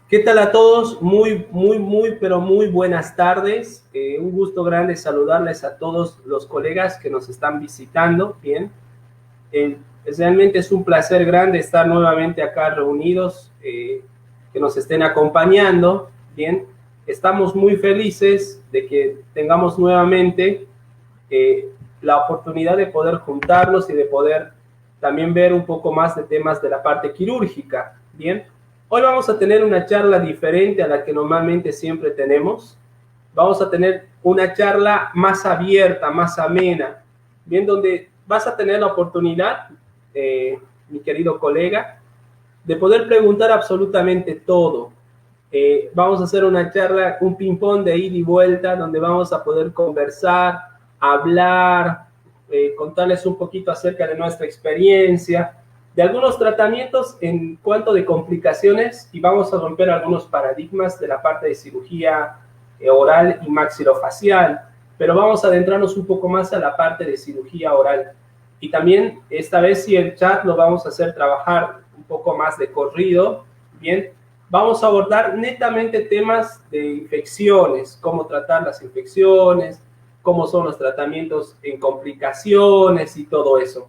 ¿Qué tal a todos? Pero muy buenas tardes. Un gusto grande saludarles a todos los colegas que nos están visitando. Bien, eh, realmente es un placer grande estar nuevamente acá reunidos, que nos estén acompañando. Bien, estamos muy felices de que tengamos nuevamente la oportunidad de poder juntarnos y de poder también ver un poco más de temas de la parte quirúrgica. Bien, hoy vamos a tener una charla diferente a la que normalmente siempre tenemos. Vamos a tener una charla más abierta, más amena, bien, donde vas a tener la oportunidad, mi querido colega, de poder preguntar absolutamente todo. Vamos a hacer una charla, un ping-pong de ida y vuelta, donde vamos a poder conversar, hablar, contarles un poquito acerca de nuestra experiencia, de algunos tratamientos en cuanto de complicaciones, y vamos a romper algunos paradigmas de la parte de cirugía oral y maxilofacial, pero vamos a adentrarnos un poco más a la parte de cirugía oral. Y también esta vez si el chat lo vamos a hacer trabajar un poco más de corrido, bien, vamos a abordar netamente temas de infecciones, cómo tratar las infecciones, cómo son los tratamientos en complicaciones y todo eso.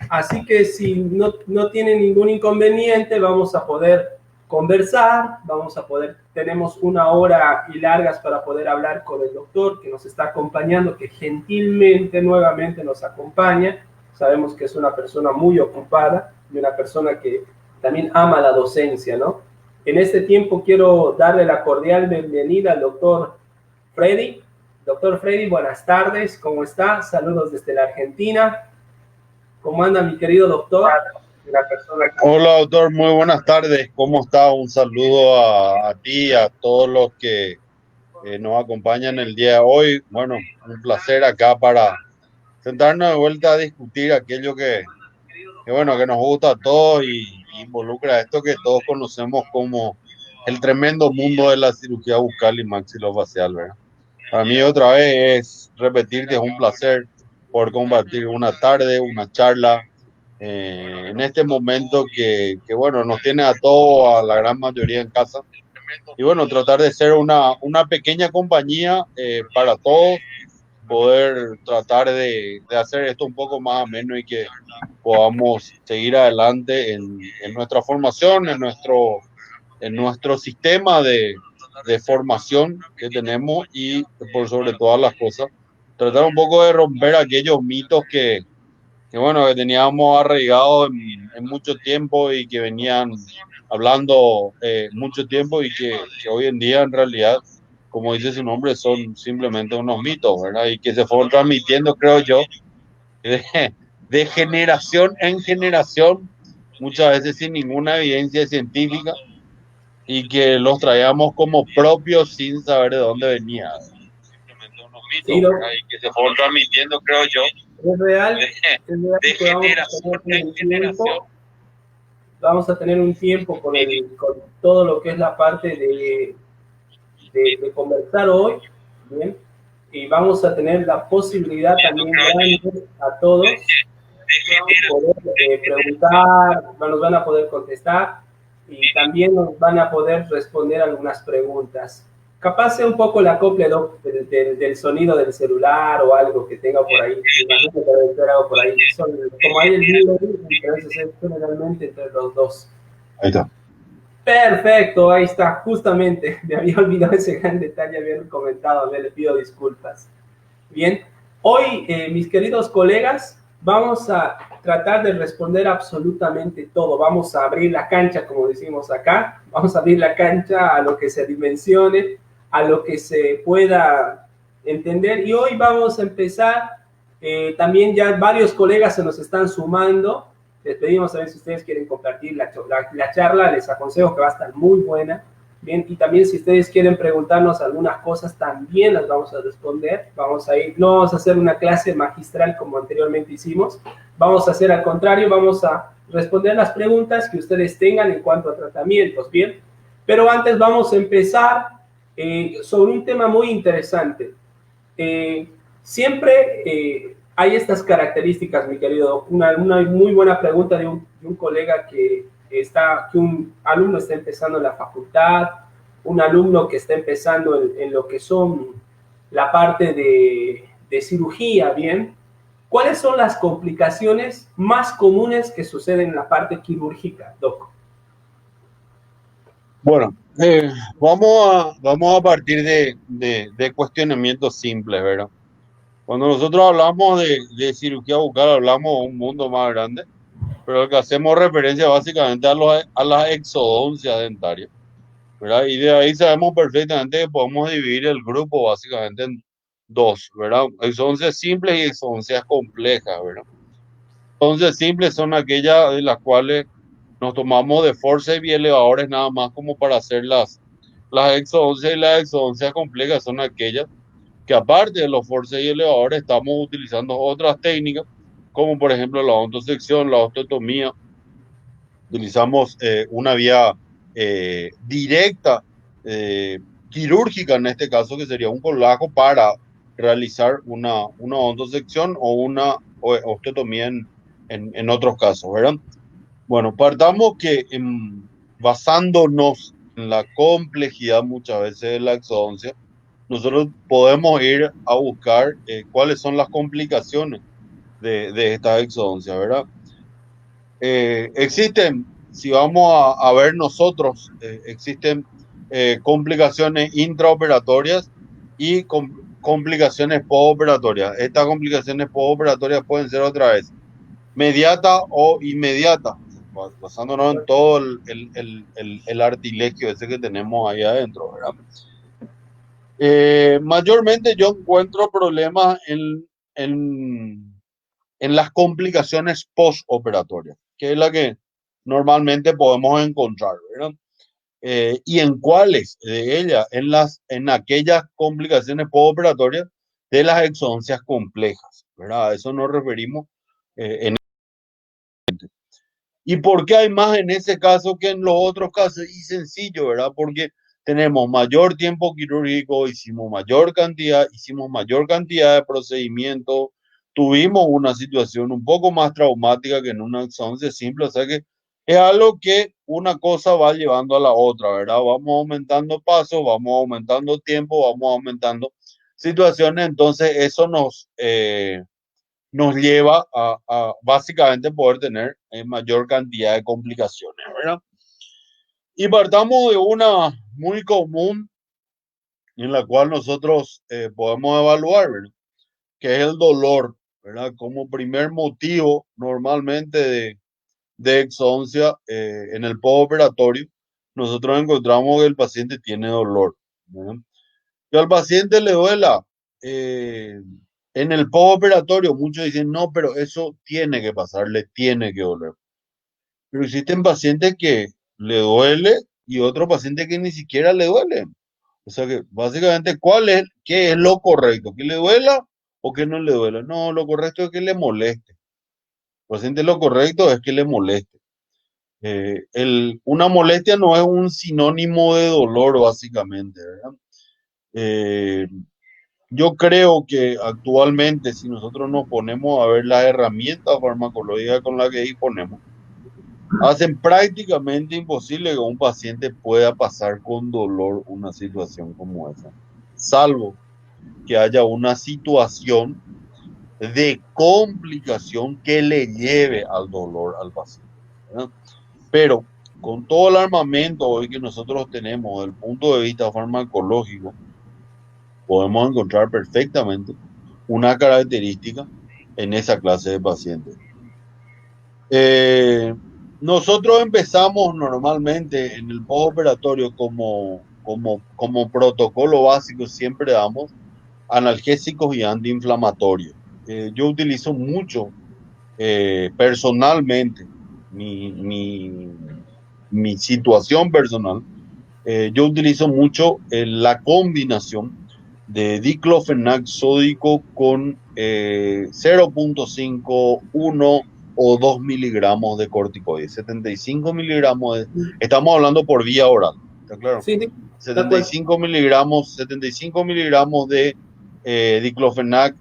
Así que si no tienen ningún inconveniente, vamos a poder conversar, tenemos una hora y largas para poder hablar con el doctor que nos está acompañando, que gentilmente nuevamente nos acompaña. Sabemos que es una persona muy ocupada y una persona que también ama la docencia, ¿no? En este tiempo quiero darle la cordial bienvenida al doctor Freddy. Doctor Freddy, buenas tardes, ¿cómo está? Saludos desde la Argentina. ¿Cómo anda mi querido doctor? Hola, doctor, muy buenas tardes. ¿Cómo está? Un saludo a ti y a todos los que nos acompañan el día de hoy. Bueno, un placer acá para sentarnos de vuelta a discutir aquello que nos gusta a todos y involucra esto que todos conocemos como el tremendo mundo de la cirugía bucal y maxilofacial, ¿verdad? Para mí otra vez es repetirte, es un placer poder compartir una tarde, una charla en este momento bueno, nos tiene a todos, a la gran mayoría en casa. Y bueno, tratar de ser una pequeña compañía para todos, poder tratar de hacer esto un poco más ameno y que podamos seguir adelante en nuestra formación, en nuestro sistema de formación que tenemos y por sobre todas las cosas, tratar un poco de romper aquellos mitos que bueno, que teníamos arraigados en mucho tiempo y que venían hablando mucho tiempo y que hoy en día en realidad, como dice su nombre, son simplemente unos mitos, ¿verdad? Y que se fueron transmitiendo, creo yo, de, de generación en generación, muchas veces sin ninguna evidencia científica y que los traíamos como propios sin saber de dónde venía. Simplemente unos Sí, mitos, ¿verdad? Y que se fueron transmitiendo, creo yo, real, de, es real de que generación en generación. vamos a tener un tiempo con todo lo que es la parte de conversar hoy, ¿bien? Y vamos a tener la posibilidad también grande a todos poder preguntar, nos van a poder contestar y también nos van a poder responder algunas preguntas. Capaz sea un poco la copia del sonido del celular o algo que tenga por ahí. Me imagino que debe ser algo por ahí. Como hay el video, entonces es generalmente entre los dos. Ahí está. Perfecto, ahí está, justamente. Me había olvidado ese gran detalle, habían comentado, le pido disculpas. Bien, hoy, mis queridos colegas, vamos a tratar de responder absolutamente todo. Vamos a abrir la cancha, como decimos acá. Vamos a abrir la cancha a lo que se dimensione, a lo que se pueda entender. Y hoy vamos a empezar. También ya varios colegas se nos están sumando. Les pedimos a ver si ustedes quieren compartir la charla. Les aconsejo que va a estar muy buena. Bien, y también si ustedes quieren preguntarnos algunas cosas, también las vamos a responder. No vamos a hacer una clase magistral como anteriormente hicimos. Vamos a hacer al contrario, vamos a responder las preguntas que ustedes tengan en cuanto a tratamientos, ¿bien? Pero antes vamos a empezar sobre un tema muy interesante. Eh, Siempre hay estas características, mi querido. Una muy buena pregunta de un colega que que un alumno está empezando en la facultad, un alumno que está empezando en lo que son la parte de cirugía, ¿bien? ¿Cuáles son las complicaciones más comunes que suceden en la parte quirúrgica, Doc? Bueno, vamos a partir de cuestionamientos simples, ¿verdad? Cuando nosotros hablamos de cirugía bucal, hablamos de un mundo más grande, pero el que hacemos referencia básicamente a las exodoncias dentarias, ¿verdad? Y de ahí sabemos perfectamente que podemos dividir el grupo básicamente en dos, ¿verdad? Exodoncias simples y exodoncias complejas, ¿verdad? Exodoncias simples son aquellas de las cuales nos tomamos de forceps y elevadores nada más como para hacer las exodoncias, y las exodoncias complejas son aquellas que aparte de los forceps y elevadores estamos utilizando otras técnicas, como por ejemplo la odontosección, la osteotomía. Utilizamos una vía directa, eh, quirúrgica en este caso, que sería un colajo para realizar una odontosección o una osteotomía en otros casos, ¿verdad? Bueno, partamos que basándonos en la complejidad muchas veces de la exodoncia, nosotros podemos ir a buscar cuáles son las complicaciones de esta exodoncia, ¿verdad? Existen, si vamos a ver nosotros, existen complicaciones intraoperatorias y complicaciones postoperatorias. Estas complicaciones postoperatorias pueden ser otra vez mediata o inmediata, basándonos en todo el artilegio ese que tenemos ahí adentro, ¿verdad? Mayormente yo encuentro problemas en las complicaciones postoperatorias, que es la que normalmente podemos encontrar, ¿verdad? ¿Y en cuáles de ellas? En aquellas complicaciones postoperatorias de las exodoncias complejas, ¿verdad? A eso nos referimos. ¿Y por qué hay más en ese caso que en los otros casos? Y sencillo, ¿verdad? Porque tenemos mayor tiempo quirúrgico, hicimos mayor cantidad de procedimientos, tuvimos una situación un poco más traumática que en una exodoncia simple, o sea que es algo que una cosa va llevando a la otra, ¿verdad? Vamos aumentando pasos, vamos aumentando tiempo, vamos aumentando situaciones, entonces eso nos lleva a básicamente poder tener mayor cantidad de complicaciones, ¿verdad? Y partamos de una muy común en la cual nosotros podemos evaluar, ¿verdad? Que es el dolor, ¿verdad? Como primer motivo normalmente de exodoncia en el postoperatorio, nosotros encontramos que el paciente tiene dolor, ¿verdad? Que al paciente le duela en el postoperatorio, muchos dicen, no, pero eso tiene que pasar, le tiene que doler. Pero existen pacientes que le duele y otros pacientes que ni siquiera le duele. O sea que básicamente, qué es lo correcto? ¿Que le duela o que no le duela? No, lo correcto es que le moleste. El paciente lo correcto es que le moleste. Una molestia no es un sinónimo de dolor, básicamente, ¿verdad? Eh, Yo creo que actualmente, si nosotros nos ponemos a ver las herramientas farmacológicas con las que disponemos, hacen prácticamente imposible que un paciente pueda pasar con dolor una situación como esa, salvo que haya una situación de complicación que le lleve al dolor al paciente, ¿verdad? Pero con todo el armamento hoy que nosotros tenemos desde el punto de vista farmacológico, podemos encontrar perfectamente una característica en esa clase de pacientes. Eh, Nosotros empezamos normalmente en el postoperatorio como protocolo básico, siempre damos analgésicos y antiinflamatorios. Yo utilizo mucho personalmente mi situación personal. Yo utilizo mucho la combinación de diclofenac sódico con 0.5, 1 o 2 miligramos de corticoides. 75 miligramos, estamos hablando por vía oral, ¿está claro? Sí, sí, de acuerdo. 75 miligramos de diclofenac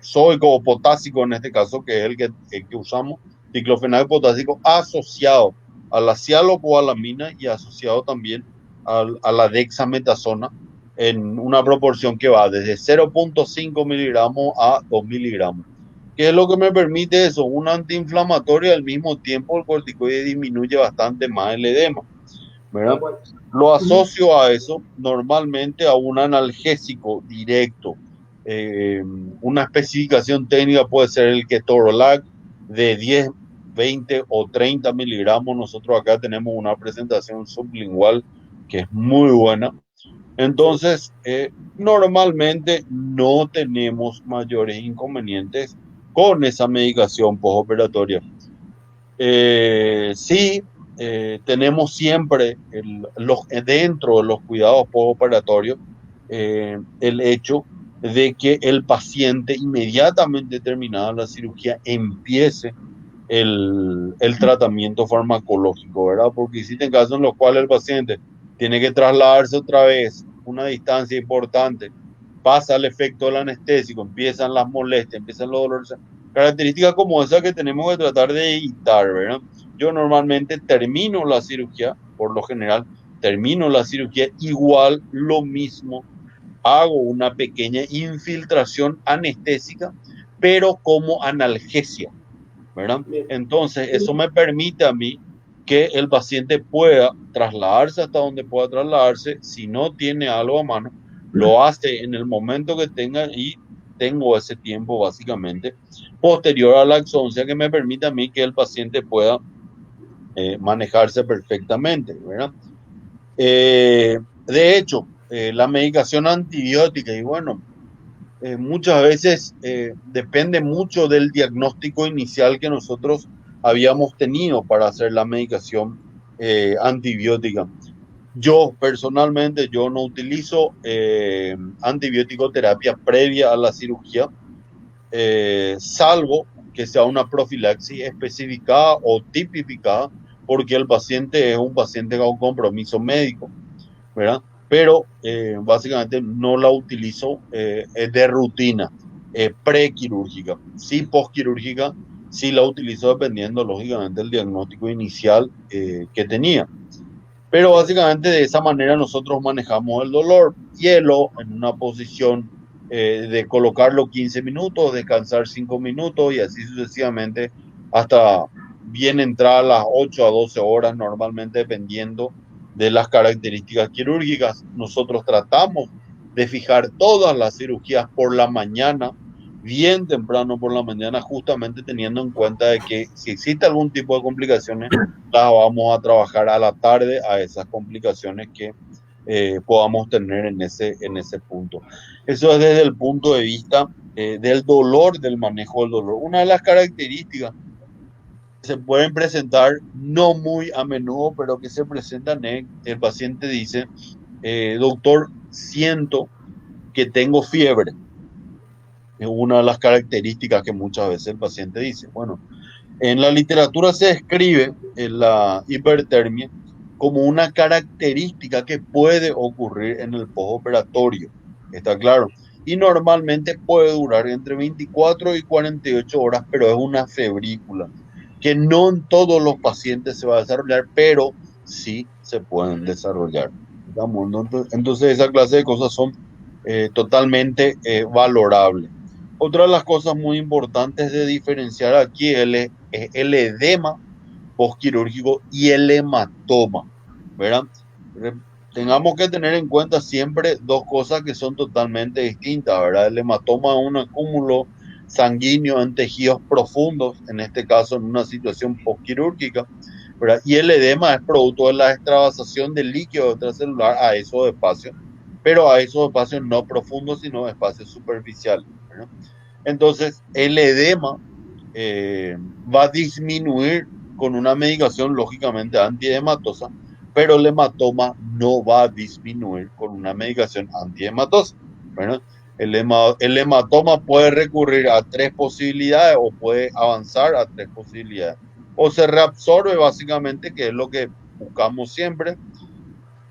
sódico o potásico en este caso, que es el que usamos, diclofenac potásico asociado a la cialocobalamina y asociado también a la dexametasona en una proporción que va desde 0.5 miligramos a 2 miligramos. ¿Qué es lo que me permite eso? Un antiinflamatorio y al mismo tiempo el corticoide disminuye bastante más el edema, Ah, ¿verdad? bueno. Lo asocio a eso normalmente a un analgésico directo. Una especificación técnica puede ser el ketorolac de 10, 20 o 30 miligramos. Nosotros acá tenemos una presentación sublingual que es muy buena. Sí. Entonces, normalmente no tenemos mayores inconvenientes con esa medicación postoperatoria. Sí, tenemos siempre dentro de los cuidados postoperatorios el hecho de que el paciente inmediatamente terminada la cirugía empiece el tratamiento farmacológico, ¿verdad? Porque existen casos en los cuales el paciente tiene que trasladarse otra vez una distancia importante, pasa el efecto del anestésico, empiezan las molestias, empiezan los dolores, características como esa que tenemos que tratar de evitar, ¿verdad? Yo normalmente termino la cirugía, por lo general, termino la cirugía igual, lo mismo, hago una pequeña infiltración anestésica, pero como analgesia, ¿verdad? Bien. Entonces, eso me permite a mí que el paciente pueda trasladarse hasta donde pueda trasladarse. Si no tiene algo a mano, lo hace en el momento que tenga y tengo ese tiempo básicamente posterior a la exoncia que me permite a mí que el paciente pueda manejarse perfectamente, ¿verdad? De hecho, la medicación antibiótica, y bueno, muchas veces depende mucho del diagnóstico inicial que nosotros habíamos tenido para hacer la medicación antibiótica. Yo personalmente, yo no utilizo antibiótico terapia previa a la cirugía, salvo que sea una profilaxis especificada o tipificada porque el paciente es un paciente con compromiso médico, ¿verdad? Pero básicamente no la utilizo de rutina, prequirúrgica. Sí, postquirúrgica, sí la utilizo dependiendo, lógicamente, del diagnóstico inicial que tenía. Pero Sí. básicamente de esa manera nosotros manejamos el dolor. Hielo en una posición de colocarlo 15 minutos, descansar 5 minutos y así sucesivamente hasta bien entrar a las 8 a 12 horas normalmente dependiendo de las características quirúrgicas. Nosotros tratamos de fijar todas las cirugías por la mañana, bien temprano por la mañana, justamente teniendo en cuenta de que si existe algún tipo de complicaciones, las vamos a trabajar a la tarde a esas complicaciones que podamos tener en ese punto. Eso es desde el punto de vista del dolor, del manejo del dolor. Una de las características que se pueden presentar, no muy a menudo, pero que se presentan es, el paciente dice, doctor, siento que tengo fiebre. Es una de las características que muchas veces el paciente dice. Bueno, en la literatura se describe la hipertermia como una característica que puede ocurrir en el postoperatorio, está claro. Y normalmente puede durar entre 24 y 48 horas, pero es una febrícula que no en todos los pacientes se va a desarrollar, pero sí se pueden desarrollar. Digamos, ¿no? Entonces esa clase de cosas son totalmente valorables. Otra de las cosas muy importantes de diferenciar aquí es el edema postquirúrgico y el hematoma, ¿verdad? Eh, Tengamos que tener en cuenta siempre dos cosas que son totalmente distintas, ¿verdad? El hematoma es un acúmulo sanguíneo en tejidos profundos, en este caso en una situación postquirúrgica, ¿verdad? Y el edema es producto de la extravasación del líquido extracelular a esos espacios, pero a esos espacios no profundos, sino espacios superficiales, ¿verdad? Entonces, el edema eh, va a disminuir con una medicación lógicamente antiedematosa, pero el hematoma no va a disminuir con una medicación antiedematosa. ¿Verdad? El hematoma puede recurrir a tres posibilidades o puede avanzar a tres posibilidades. O se reabsorbe básicamente, que es lo que buscamos siempre,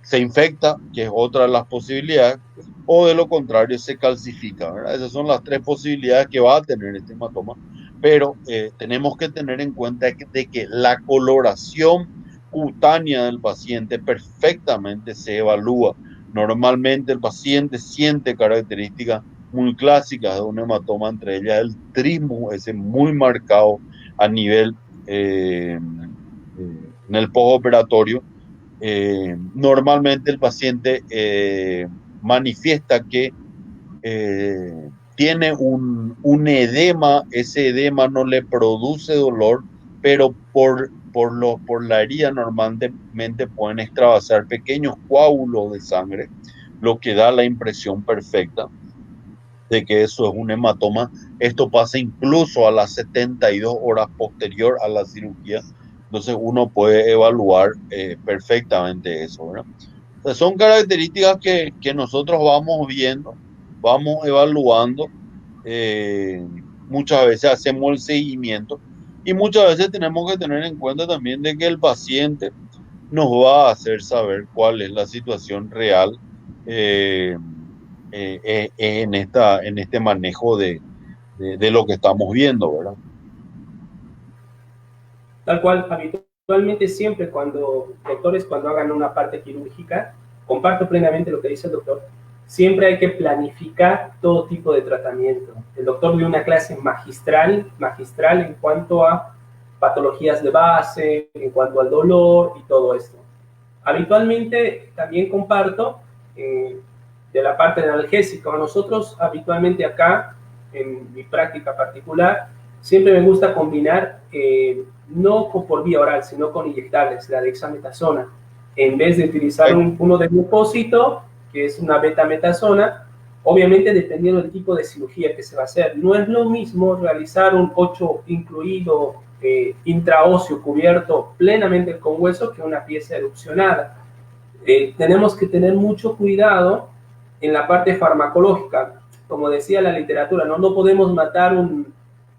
se infecta, que es otra de las posibilidades, o de lo contrario se calcifica, ¿verdad? Esas son las tres posibilidades que va a tener este hematoma. pero tenemos que tener en cuenta de que la coloración cutánea del paciente perfectamente se evalúa. Normalmente el paciente siente características muy clásicas de un hematoma, entre ellas el trismo, ese muy marcado a nivel en el postoperatorio. Normalmente el paciente manifiesta que tiene un edema, ese edema no le produce dolor, pero por la herida normalmente pueden extravasar pequeños coágulos de sangre, lo que da la impresión perfecta de que eso es un hematoma. Esto pasa incluso a las 72 horas posterior a la cirugía, entonces uno puede evaluar perfectamente eso, ¿verdad? Sea, son características que nosotros vamos viendo, vamos evaluando, eh, muchas veces hacemos el seguimiento y muchas veces tenemos que tener en cuenta también de que el paciente nos va a hacer saber cuál es la situación real eh, en este manejo de lo que estamos viendo, ¿verdad? Tal cual, habitualmente siempre cuando doctores, cuando hagan una parte quirúrgica, comparto plenamente lo que dice el doctor, siempre hay que planificar todo tipo de tratamiento. El doctor dio una clase magistral en cuanto a patologías de base, en cuanto al dolor y todo esto. Habitualmente también comparto de la parte analgésica. Nosotros habitualmente acá, en mi práctica particular, siempre me gusta combinar, no por vía oral, sino con inyectables, la dexametasona. En vez de utilizar uno de glupósito, que es una betametasona, obviamente dependiendo del tipo de cirugía que se va a hacer. No es lo mismo realizar un 8 incluido intraóseo cubierto plenamente con hueso que una pieza erupcionada. Tenemos que tener mucho cuidado en la parte farmacológica. Como decía la literatura, no podemos matar un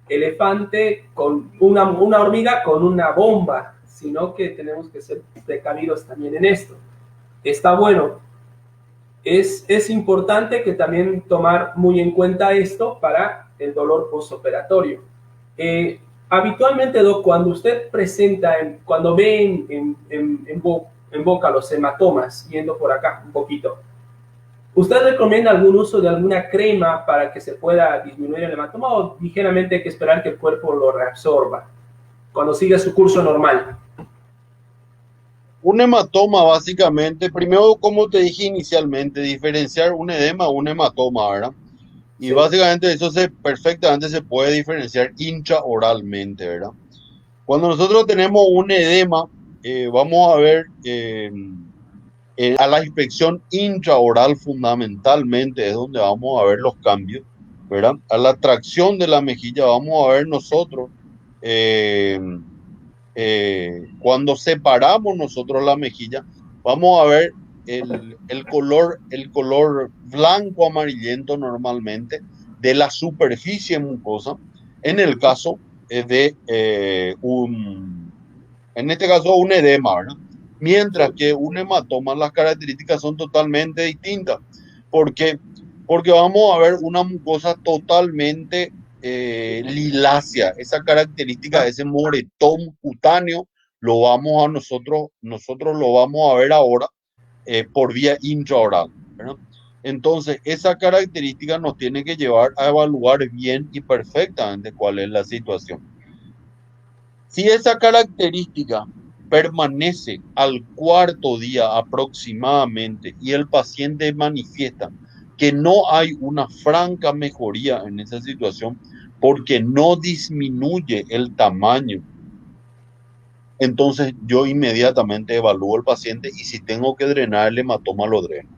elefante con una hormiga con una bomba, sino que tenemos que ser precavidos también en esto. Está bueno. Es importante que también tomar muy en cuenta esto para el dolor postoperatorio. Habitualmente, Doc, cuando usted presenta, cuando ve en boca los hematomas, yendo por acá un poquito, ¿usted recomienda algún uso de alguna crema para que se pueda disminuir el hematoma o ligeramente hay que esperar que el cuerpo lo reabsorba cuando siga su curso normal? Un hematoma, básicamente, primero, como te dije inicialmente, diferenciar un edema o un hematoma, ¿verdad? Y Sí. básicamente eso perfectamente se puede diferenciar intraoralmente, ¿verdad? Cuando nosotros tenemos un edema, vamos a ver a la inspección intraoral fundamentalmente es donde vamos a ver los cambios, ¿verdad? A la tracción de la mejilla vamos a ver nosotros eh, cuando separamos nosotros la mejilla, vamos a ver el color blanco amarillento normalmente de la superficie mucosa en el caso en este caso un edema, ¿verdad? Mientras Sí. que un hematoma, las características son totalmente distintas. ¿Por qué? Porque vamos a ver una mucosa totalmente lilácea. Esa característica, Ah, ese moretón cutáneo, lo vamos a nosotros lo vamos a ver ahora por vía intraoral, ¿verdad? Entonces, esa característica nos tiene que llevar a evaluar bien y perfectamente cuál es la situación. Si esa característica permanece al cuarto día aproximadamente y el paciente manifiesta que no hay una franca mejoría en esa situación porque no disminuye el tamaño, entonces yo inmediatamente evalúo al paciente y si tengo que drenar el hematoma lo dreno.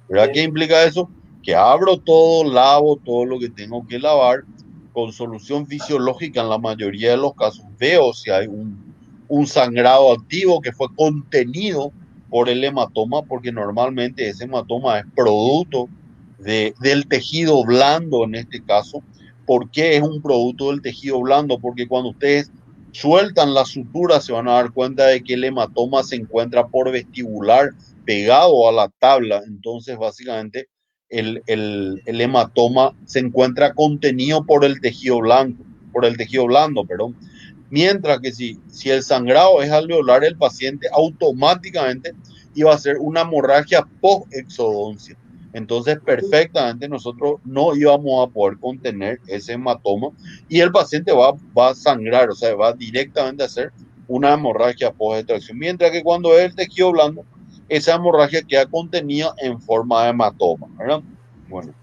¿Verdad? ¿Qué bien. implica eso? Que abro todo, lavo todo lo que tengo que lavar con solución fisiológica en la mayoría de los casos. Veo si hay un sangrado activo que fue contenido por el hematoma, porque normalmente ese hematoma es producto del tejido blando en este caso. ¿Por qué es un producto del tejido blando? Porque cuando ustedes sueltan la sutura se van a dar cuenta de que el hematoma se encuentra por vestibular pegado a la tabla, entonces básicamente el hematoma se encuentra contenido por el tejido blanco. por el tejido blando, perdón. Mientras que si el sangrado es alveolar, el paciente automáticamente iba a hacer una hemorragia post-exodoncia. Entonces, perfectamente nosotros no íbamos a poder contener ese hematoma y el paciente va a sangrar, o sea, va directamente a hacer una hemorragia post-extracción. Mientras que cuando es el tejido blando, esa hemorragia queda contenida en forma de hematoma, ¿verdad? Bueno,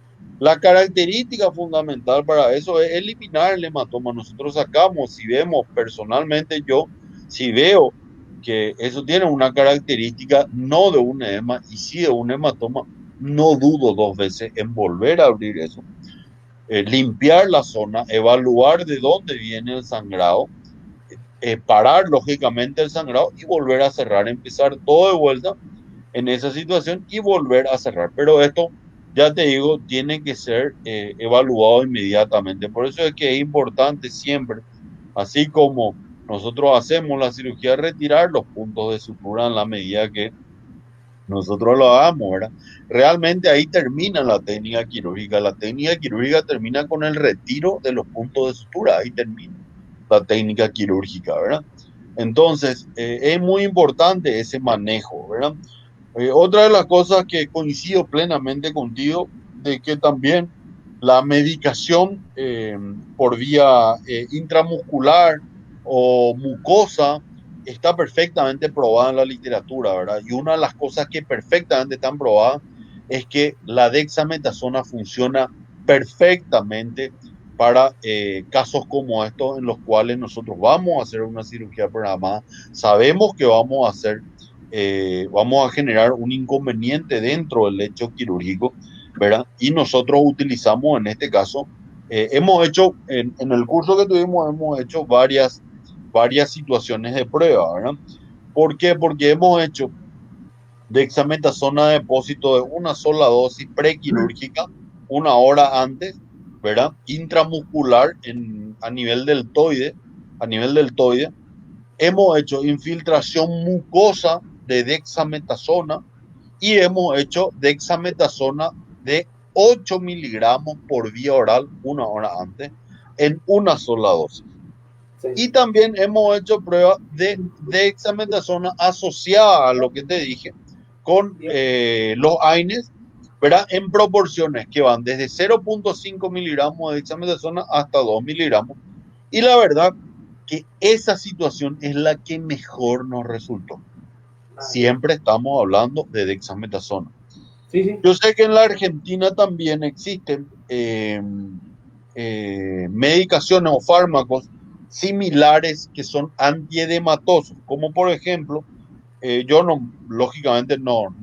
la característica fundamental para eso es eliminar el hematoma. Nosotros sacamos, si vemos personalmente yo, si veo que eso tiene una característica no de un edema y sí de un hematoma, no dudo dos veces en volver a abrir eso, limpiar la zona, evaluar de dónde viene el sangrado, parar lógicamente el sangrado y volver a cerrar, empezar todo de vuelta en esa situación y volver a cerrar. Pero esto, ya te digo, tiene que ser evaluado inmediatamente. Por eso es que es importante siempre, así como nosotros hacemos la cirugía, retirar los puntos de sutura en la medida que nosotros lo hagamos, ¿verdad? Realmente ahí termina la técnica quirúrgica. La técnica quirúrgica termina con el retiro de los puntos de sutura. Ahí termina la técnica quirúrgica, ¿verdad? Entonces, es muy importante ese manejo, ¿verdad? Otra de las cosas que coincido plenamente contigo, de que también la medicación por vía intramuscular o mucosa está perfectamente probada en la literatura, ¿verdad? Y una de las cosas que perfectamente están probadas es que la dexametasona funciona perfectamente para casos como estos en los cuales nosotros vamos a hacer una cirugía programada, sabemos que vamos a generar un inconveniente dentro del lecho quirúrgico, ¿verdad? Y nosotros utilizamos en este caso, hemos hecho, en el curso que tuvimos, hemos hecho varias situaciones de prueba, ¿verdad? ¿Por qué? Porque hemos hecho dexametasona de depósito de una sola dosis prequirúrgica, una hora antes, ¿verdad? Intramuscular a nivel deltoide. Hemos hecho infiltración mucosa de dexametasona y hemos hecho dexametasona de 8 miligramos por vía oral una hora antes en una sola dosis. Sí. Y también hemos hecho pruebas de dexametasona asociada a lo que te dije con los AINES, ¿verdad? En proporciones que van desde 0.5 miligramos de dexametasona hasta 2 miligramos. Y la verdad que esa situación es la que mejor nos resultó. Siempre estamos hablando de dexametasona. Sí, sí. Yo sé que en la Argentina también existen medicaciones o fármacos similares que son antiedematosos, como por ejemplo, yo no, lógicamente no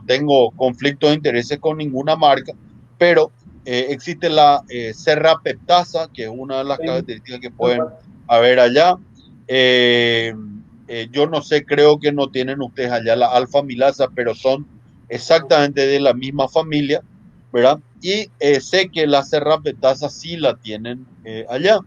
tengo conflicto de intereses con ninguna marca, pero existe la serrapeptasa, que es una de las Sí. características que pueden haber allá. Eh, yo no sé, creo que no tienen ustedes allá la alfa-milasa, pero son exactamente de la misma familia, ¿verdad? Y sé que la serrapeptasa sí la tienen allá.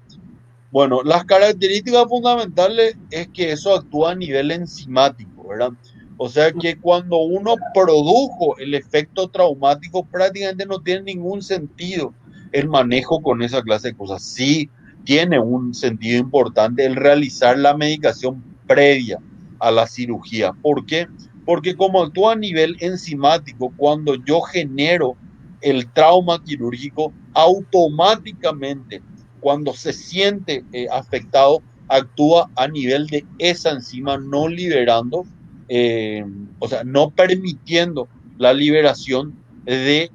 Bueno, las características fundamentales es que eso actúa a nivel enzimático, ¿verdad? O sea que cuando uno produjo el efecto traumático, prácticamente no tiene ningún sentido el manejo con esa clase de cosas. Sí tiene un sentido importante el realizar la medicación previa a la cirugía. ¿Por qué? Porque como actúa a nivel enzimático, cuando yo genero el trauma quirúrgico, automáticamente cuando se siente afectado, actúa a nivel de esa enzima, no liberando, eh, o sea, no permitiendo la liberación de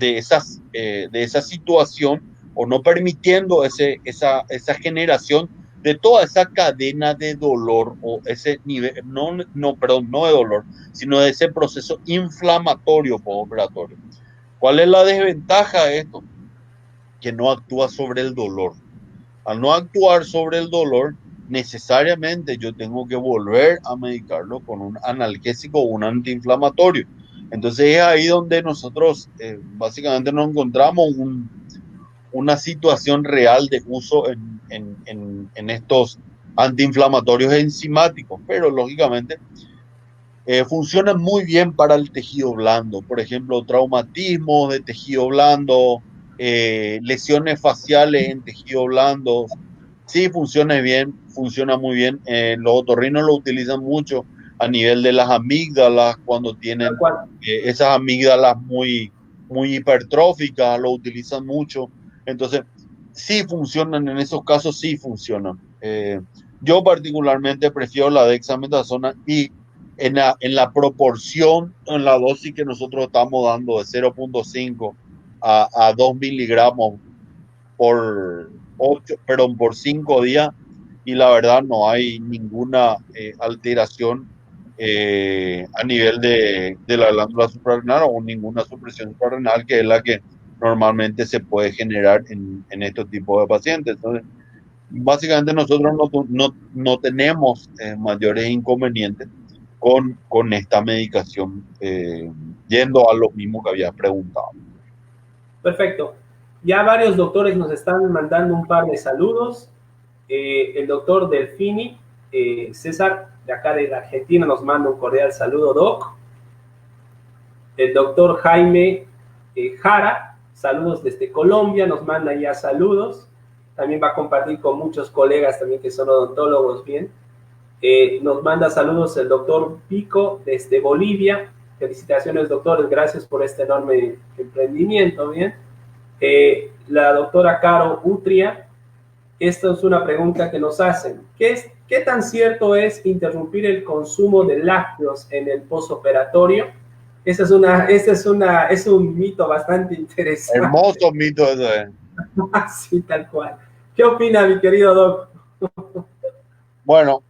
esa situación o no permitiendo esa generación de toda esa cadena de dolor o ese nivel, perdón, no de dolor, sino de ese proceso inflamatorio postoperatorio. ¿Cuál es la desventaja de esto? Que no actúa sobre el dolor. Al no actuar sobre el dolor, necesariamente yo tengo que volver a medicarlo con un analgésico o un antiinflamatorio. Entonces es ahí donde nosotros básicamente nos encontramos una situación real de uso en estos antiinflamatorios enzimáticos, pero lógicamente funcionan muy bien para el tejido blando. Por ejemplo, traumatismos de tejido blando, lesiones faciales en tejido blando. Sí, funciona bien, funciona muy bien. Los otorrinos lo utilizan mucho a nivel de las amígdalas, cuando Tal tienen cual. esas amígdalas muy hipertróficas, lo utilizan mucho. Entonces, sí funcionan, en esos casos sí funcionan. Yo particularmente prefiero la dexametasona y en la proporción, en la dosis que nosotros estamos dando de 0,5 a 2 miligramos por 8, perdón, por 5 días, y la verdad no hay ninguna alteración a nivel de la glándula suprarrenal o ninguna supresión suprarrenal, que es la que normalmente se puede generar en estos tipos de pacientes. Entonces, básicamente nosotros no tenemos mayores inconvenientes con esta medicación, yendo a lo mismo que habías preguntado. Perfecto. Ya varios doctores nos están mandando un par de saludos. El doctor Delfini, César, de acá de la Argentina, nos manda un cordial saludo, Doc. El doctor Jaime Jara, saludos desde Colombia, nos manda ya saludos. También va a compartir con muchos colegas también que son odontólogos, bien. Nos manda saludos el doctor Pico desde Bolivia. Felicitaciones, doctores, gracias por este enorme emprendimiento, bien. La doctora Caro Utria, esta es una pregunta que nos hacen. ¿Qué tan cierto es interrumpir el consumo de lácteos en el posoperatorio? Es un mito bastante interesante. Hermoso mito eso es. Así tal cual. ¿Qué opina, mi querido Doc? Bueno,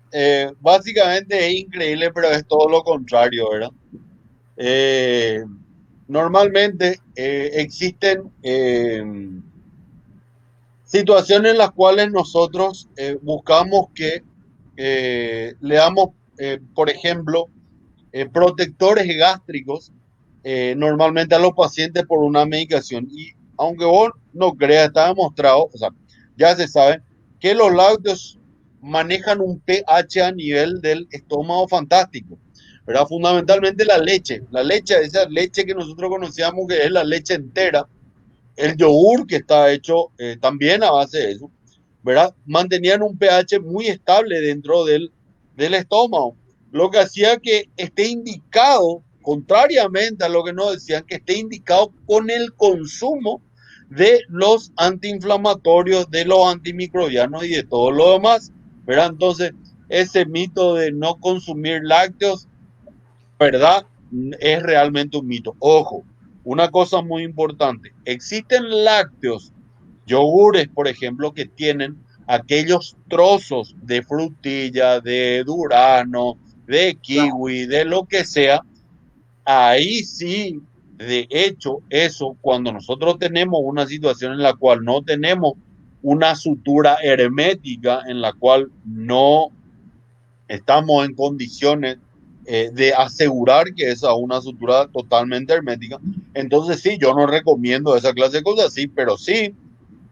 básicamente es increíble, pero es todo lo contrario, ¿verdad? Eh, Normalmente existen situaciones en las cuales nosotros buscamos que le damos, por ejemplo, protectores gástricos normalmente a los pacientes por una medicación. Y aunque vos no creas, está demostrado, o sea, ya se sabe que los lácteos manejan un pH a nivel del estómago fantástico, ¿verdad? Fundamentalmente la leche, esa leche que nosotros conocíamos que es la leche entera, el yogur que está hecho también a base de eso, ¿verdad? Mantenían un pH muy estable dentro del estómago, lo que hacía que esté indicado, contrariamente a lo que nos decían, que esté indicado con el consumo de los antiinflamatorios, de los antimicrobianos y de todo lo demás, ¿verdad? Entonces, ese mito de no consumir lácteos, ¿verdad? Es realmente un mito. Ojo, una cosa muy importante, existen lácteos, yogures, por ejemplo, que tienen aquellos trozos de frutilla, de durazno, de kiwi, de lo que sea. Ahí sí, de hecho, eso, cuando nosotros tenemos una situación en la cual no tenemos una sutura hermética, en la cual no estamos en condiciones de asegurar que esa es una sutura totalmente hermética, entonces sí, yo no recomiendo esa clase de cosas, sí, pero sí,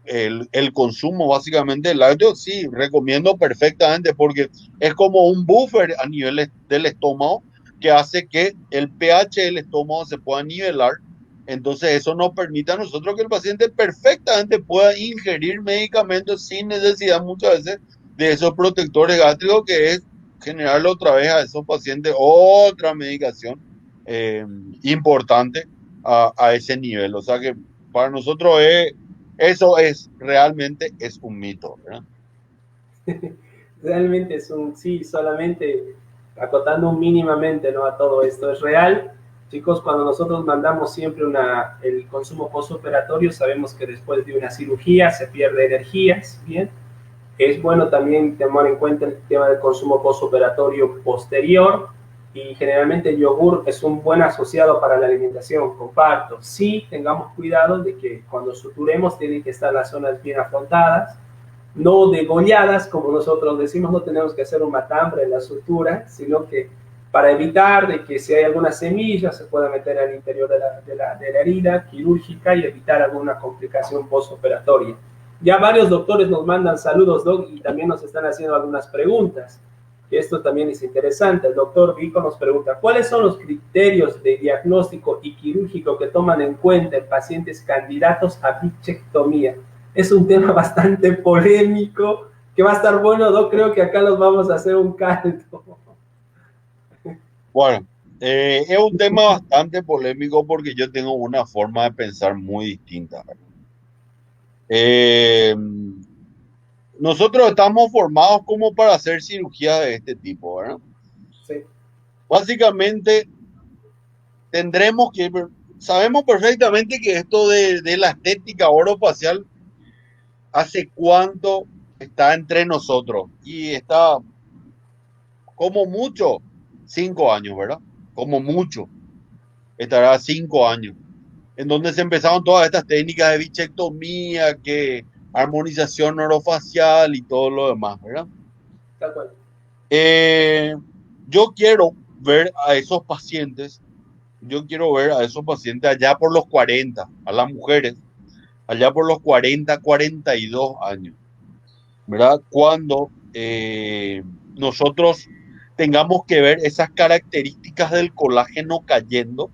el consumo básicamente del lácteo, sí, recomiendo perfectamente, porque es como un buffer a nivel del estómago que hace que el pH del estómago se pueda nivelar. Entonces eso nos permite a nosotros que el paciente perfectamente pueda ingerir medicamentos sin necesidad muchas veces de esos protectores gástricos, que es generarle otra vez a esos pacientes otra medicación eh, importante a ese nivel. O sea que para nosotros eso es realmente es un mito, ¿verdad? Realmente es un sí, solamente acotando mínimamente, ¿no? A todo esto es real. Chicos, cuando nosotros mandamos siempre el consumo postoperatorio, sabemos que después de una cirugía se pierde energías, ¿bien? Es bueno también tomar en cuenta el tema del consumo postoperatorio posterior, y generalmente el yogur es un buen asociado para la alimentación, comparto. Sí, tengamos cuidado de que cuando suturemos tienen que estar las zonas bien afrontadas, no degolladas, como nosotros decimos, no tenemos que hacer un matambre en la sutura, sino que para evitar de que si hay alguna semilla se pueda meter al interior de la herida quirúrgica y evitar alguna complicación postoperatoria. Ya varios doctores nos mandan saludos, Doc, y también nos están haciendo algunas preguntas. Esto también es interesante. El doctor Rico nos pregunta, ¿cuáles son los criterios de diagnóstico y quirúrgico que toman en cuenta en pacientes candidatos a bichectomía? Es un tema bastante polémico, que va a estar bueno, Doc. Creo que acá nos vamos a hacer un caldo. Bueno, es un tema bastante polémico porque yo tengo una forma de pensar muy distinta. Eh, Nosotros estamos formados como para hacer cirugía de este tipo, ¿verdad? Sí. Básicamente tendremos que, sabemos perfectamente que esto de la estética orofacial hace cuánto está entre nosotros y está como mucho 5 años, ¿verdad? Como mucho estará 5 años, en donde se empezaron todas estas técnicas de bichectomía, que armonización orofacial y todo lo demás, ¿verdad? Tal cual. Eh, yo quiero ver a esos pacientes, yo quiero ver a esos pacientes allá por los 40, a las mujeres, allá por los 40, 42 años, ¿verdad? Cuando nosotros tengamos que ver esas características del colágeno cayendo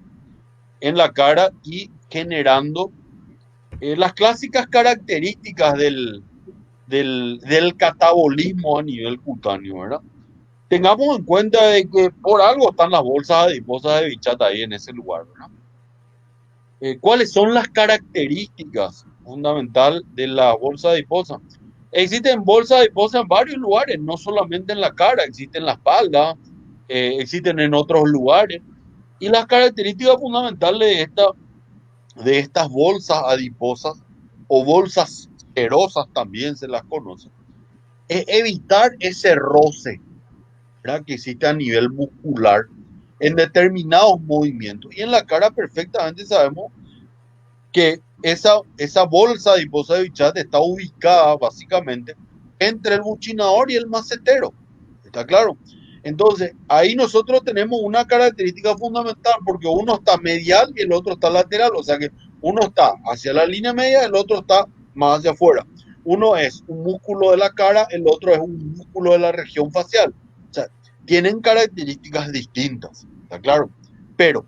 en la cara y generando las clásicas características del catabolismo a nivel cutáneo, ¿verdad? Tengamos en cuenta de que por algo están las bolsas adiposas de Bichat ahí en ese lugar, ¿verdad? ¿Cuáles son las características fundamentales de la bolsa adiposa? Existen bolsas adiposas en varios lugares, no solamente en la cara, existen en la espalda, existen en otros lugares. Y las características fundamentales de estas bolsas adiposas o bolsas serosas también se las conoce, es evitar ese roce, ¿verdad?, que existe a nivel muscular en determinados movimientos. Y en la cara perfectamente sabemos que esa bolsa adiposa de Bichat está ubicada básicamente entre el buchinador y el macetero. ¿Está claro? Entonces, ahí nosotros tenemos una característica fundamental porque uno está medial y el otro está lateral. O sea que uno está hacia la línea media, el otro está más hacia afuera. Uno es un músculo de la cara, el otro es un músculo de la región facial. O sea, tienen características distintas. ¿Está claro? Pero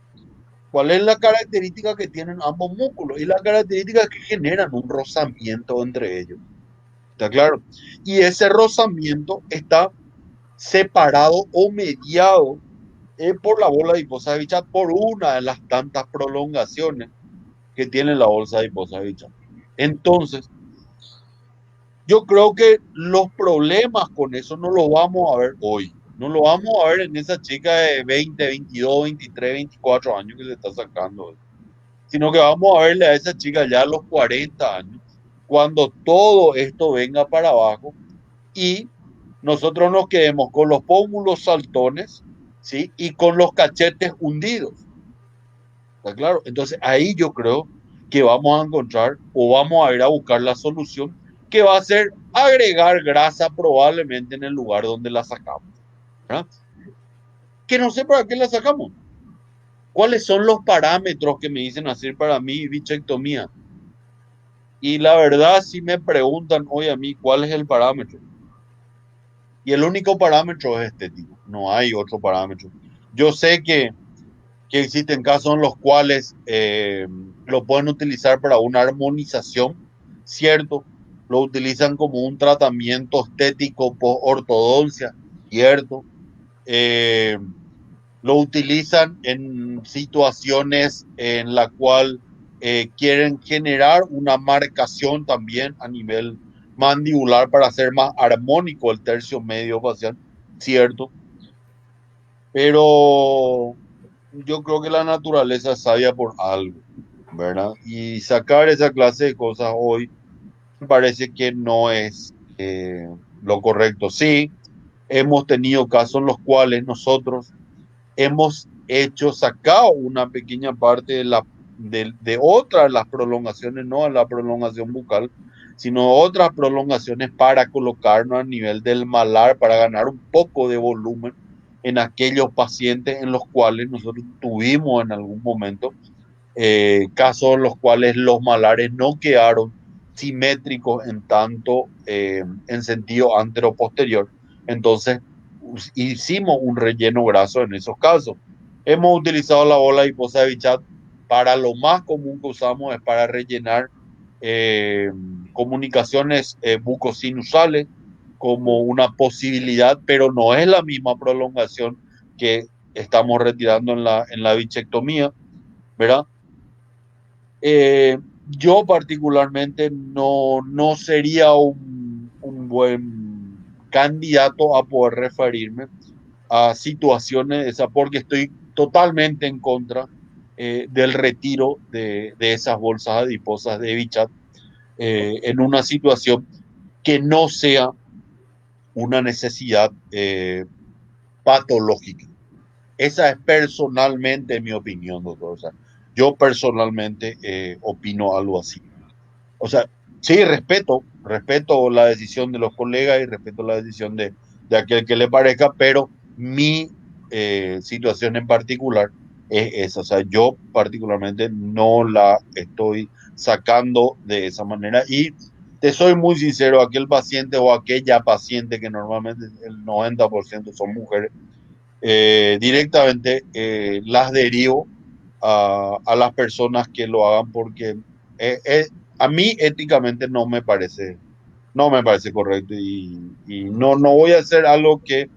¿cuál es la característica que tienen ambos músculos? Y la característica es que generan un rozamiento entre ellos. ¿Está claro? Y ese rozamiento está separado o mediado por la bola adiposa de Bichat, por una de las tantas prolongaciones que tiene la bolsa adiposa de Bichat. Entonces, yo creo que los problemas con eso no los vamos a ver hoy. No lo vamos a ver en esa chica de 20, 22, 23, 24 años que se está sacando, sino que vamos a verle a esa chica ya a los 40 años, cuando todo esto venga para abajo y nosotros nos quedemos con los pómulos saltones, ¿sí? Y con los cachetes hundidos. ¿Está claro? Entonces ahí yo creo que vamos a encontrar o vamos a ir a buscar la solución, que va a ser agregar grasa probablemente en el lugar donde la sacamos, ¿verdad? Que no sé para qué la sacamos. ¿Cuáles son los parámetros que me dicen hacer para mí bichectomía? Y la verdad, si me preguntan hoy a mí cuál es el parámetro, y el único parámetro es estético, no hay otro parámetro. Yo sé que existen casos en los cuales lo pueden utilizar para una armonización, cierto, lo utilizan como un tratamiento estético por ortodoncia, cierto, eh, lo utilizan en situaciones en la cual quieren generar una marcación también a nivel mandibular para hacer más armónico el tercio medio facial, cierto, pero yo creo que la naturaleza es sabia por algo, ¿verdad? Y sacar esa clase de cosas hoy me parece que no es lo correcto. Sí, hemos tenido casos en los cuales nosotros hemos sacado una pequeña parte de otras las prolongaciones, no la prolongación bucal, sino otras prolongaciones para colocarnos a nivel del malar, para ganar un poco de volumen en aquellos pacientes en los cuales nosotros tuvimos en algún momento casos en los cuales los malares no quedaron simétricos en tanto en sentido anteroposterior. Entonces hicimos un relleno graso en esos casos. Hemos utilizado la bola adiposa de Bichat para lo más común que usamos es para rellenar comunicaciones bucosinusales como una posibilidad, pero no es la misma prolongación que estamos retirando en la bichectomía, ¿verdad? Eh, yo particularmente no sería un buen candidato a poder referirme a situaciones de esa, porque estoy totalmente en contra del retiro de esas bolsas adiposas de Bichat en una situación que no sea una necesidad patológica. Esa es personalmente mi opinión, doctor. O sea, yo personalmente opino algo así. O sea, sí, respeto la decisión de los colegas y respeto la decisión de aquel que le parezca, pero mi situación en particular es esa. O sea, yo particularmente no la estoy sacando de esa manera y te soy muy sincero, aquel paciente o aquella paciente que normalmente el 90% son mujeres, directamente las derivo a las personas que lo hagan porque a mí éticamente no me parece correcto y no voy a hacer algo que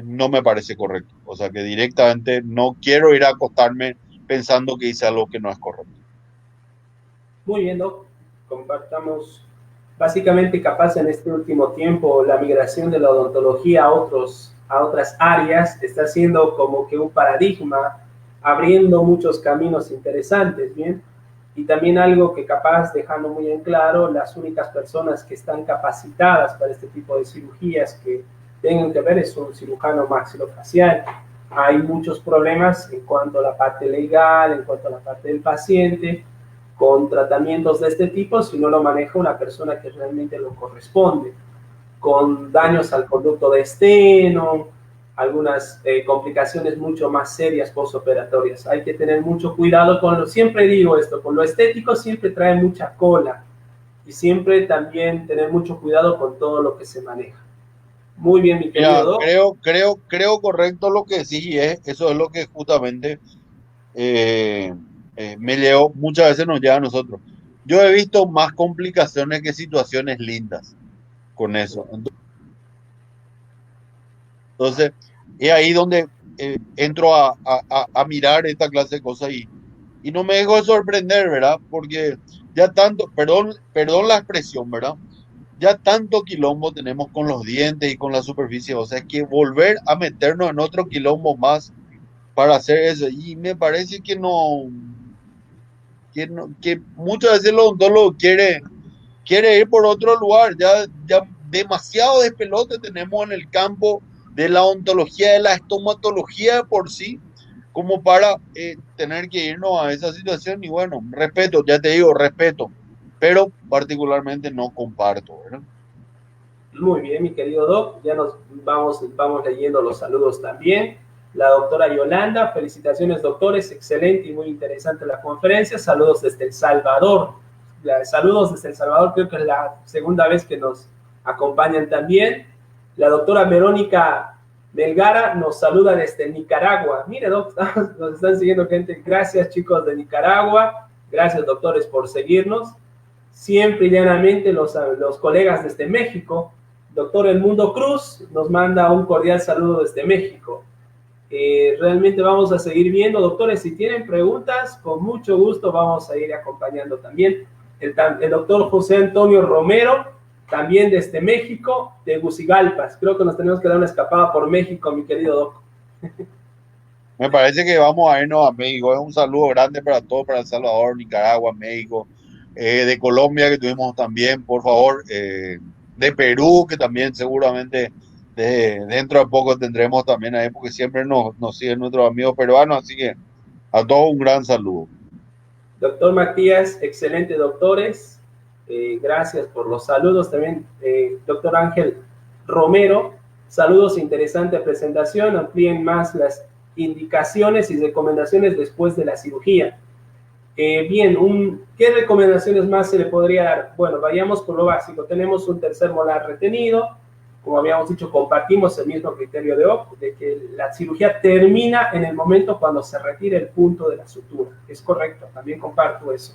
no me parece correcto. O sea que directamente no quiero ir a acostarme pensando que hice algo que no es correcto. Muy bien, Doc. Compartamos básicamente capaz en este último tiempo la migración de la odontología a otras áreas está siendo como que un paradigma, abriendo muchos caminos interesantes, ¿bien? Y también algo que capaz dejando muy en claro las únicas personas que están capacitadas para este tipo de cirugías que tengan que ver es un cirujano maxilofacial. Hay muchos problemas en cuanto a la parte legal, en cuanto a la parte del paciente, con tratamientos de este tipo si no lo maneja una persona que realmente lo corresponde, con daños al conducto de esteno, algunas complicaciones mucho más serias postoperatorias. Hay que tener mucho cuidado con lo, siempre digo esto, con lo estético siempre trae mucha cola y siempre también tener mucho cuidado con todo lo que se maneja. Muy bien, mi querido Mira, Doc. creo correcto lo que sí es, eso es lo que justamente eh, me leo, muchas veces nos lleva a nosotros. Yo he visto más complicaciones que situaciones lindas con eso. Entonces, es ahí donde entro a mirar esta clase de cosas y no me dejo de sorprender, ¿verdad? Porque ya tanto, perdón la expresión, ¿verdad? Ya tanto quilombo tenemos con los dientes y con la superficie, o sea, que volver a meternos en otro quilombo más para hacer eso, y me parece que muchas veces el odontólogo quiere ir por otro lugar. Ya demasiado despelote tenemos en el campo de la odontología, de la estomatología de por sí, como para tener que irnos a esa situación. Y bueno, respeto, ya te digo, respeto, pero particularmente no comparto, ¿verdad? Muy bien, mi querido Doc. Ya nos vamos leyendo los saludos también. La doctora Yolanda, felicitaciones doctores, excelente y muy interesante la conferencia. Saludos desde El Salvador. Saludos desde El Salvador, creo que es la segunda vez que nos acompañan también. La doctora Verónica Melgara nos saluda desde Nicaragua. Mire, Doc, nos están siguiendo gente. Gracias, chicos de Nicaragua. Gracias, doctores, por seguirnos. Siempre y llanamente los colegas desde México. Doctor Edmundo Cruz nos manda un cordial saludo desde México. Realmente vamos a seguir viendo, doctores, si tienen preguntas, con mucho gusto vamos a ir acompañando también. El doctor José Antonio Romero, también desde México, de Gucigalpas. Creo que nos tenemos que dar una escapada por México, mi querido doc. Me parece que vamos a irnos a México. Es un saludo grande para todos, para El Salvador, Nicaragua, México, de Colombia que tuvimos también, por favor, de Perú, que también seguramente dentro de poco tendremos también ahí, porque siempre nos siguen nuestros amigos peruanos, así que a todos un gran saludo. Doctor Matías, excelente doctores. Gracias por los saludos también. Doctor Ángel Romero, saludos, interesante presentación. Amplíen más las indicaciones y recomendaciones después de la cirugía. Bien, ¿qué recomendaciones más se le podría dar? Bueno, vayamos por lo básico. Tenemos un tercer molar retenido, como habíamos dicho, compartimos el mismo criterio de que la cirugía termina en el momento cuando se retira el punto de la sutura. Es correcto, también comparto eso.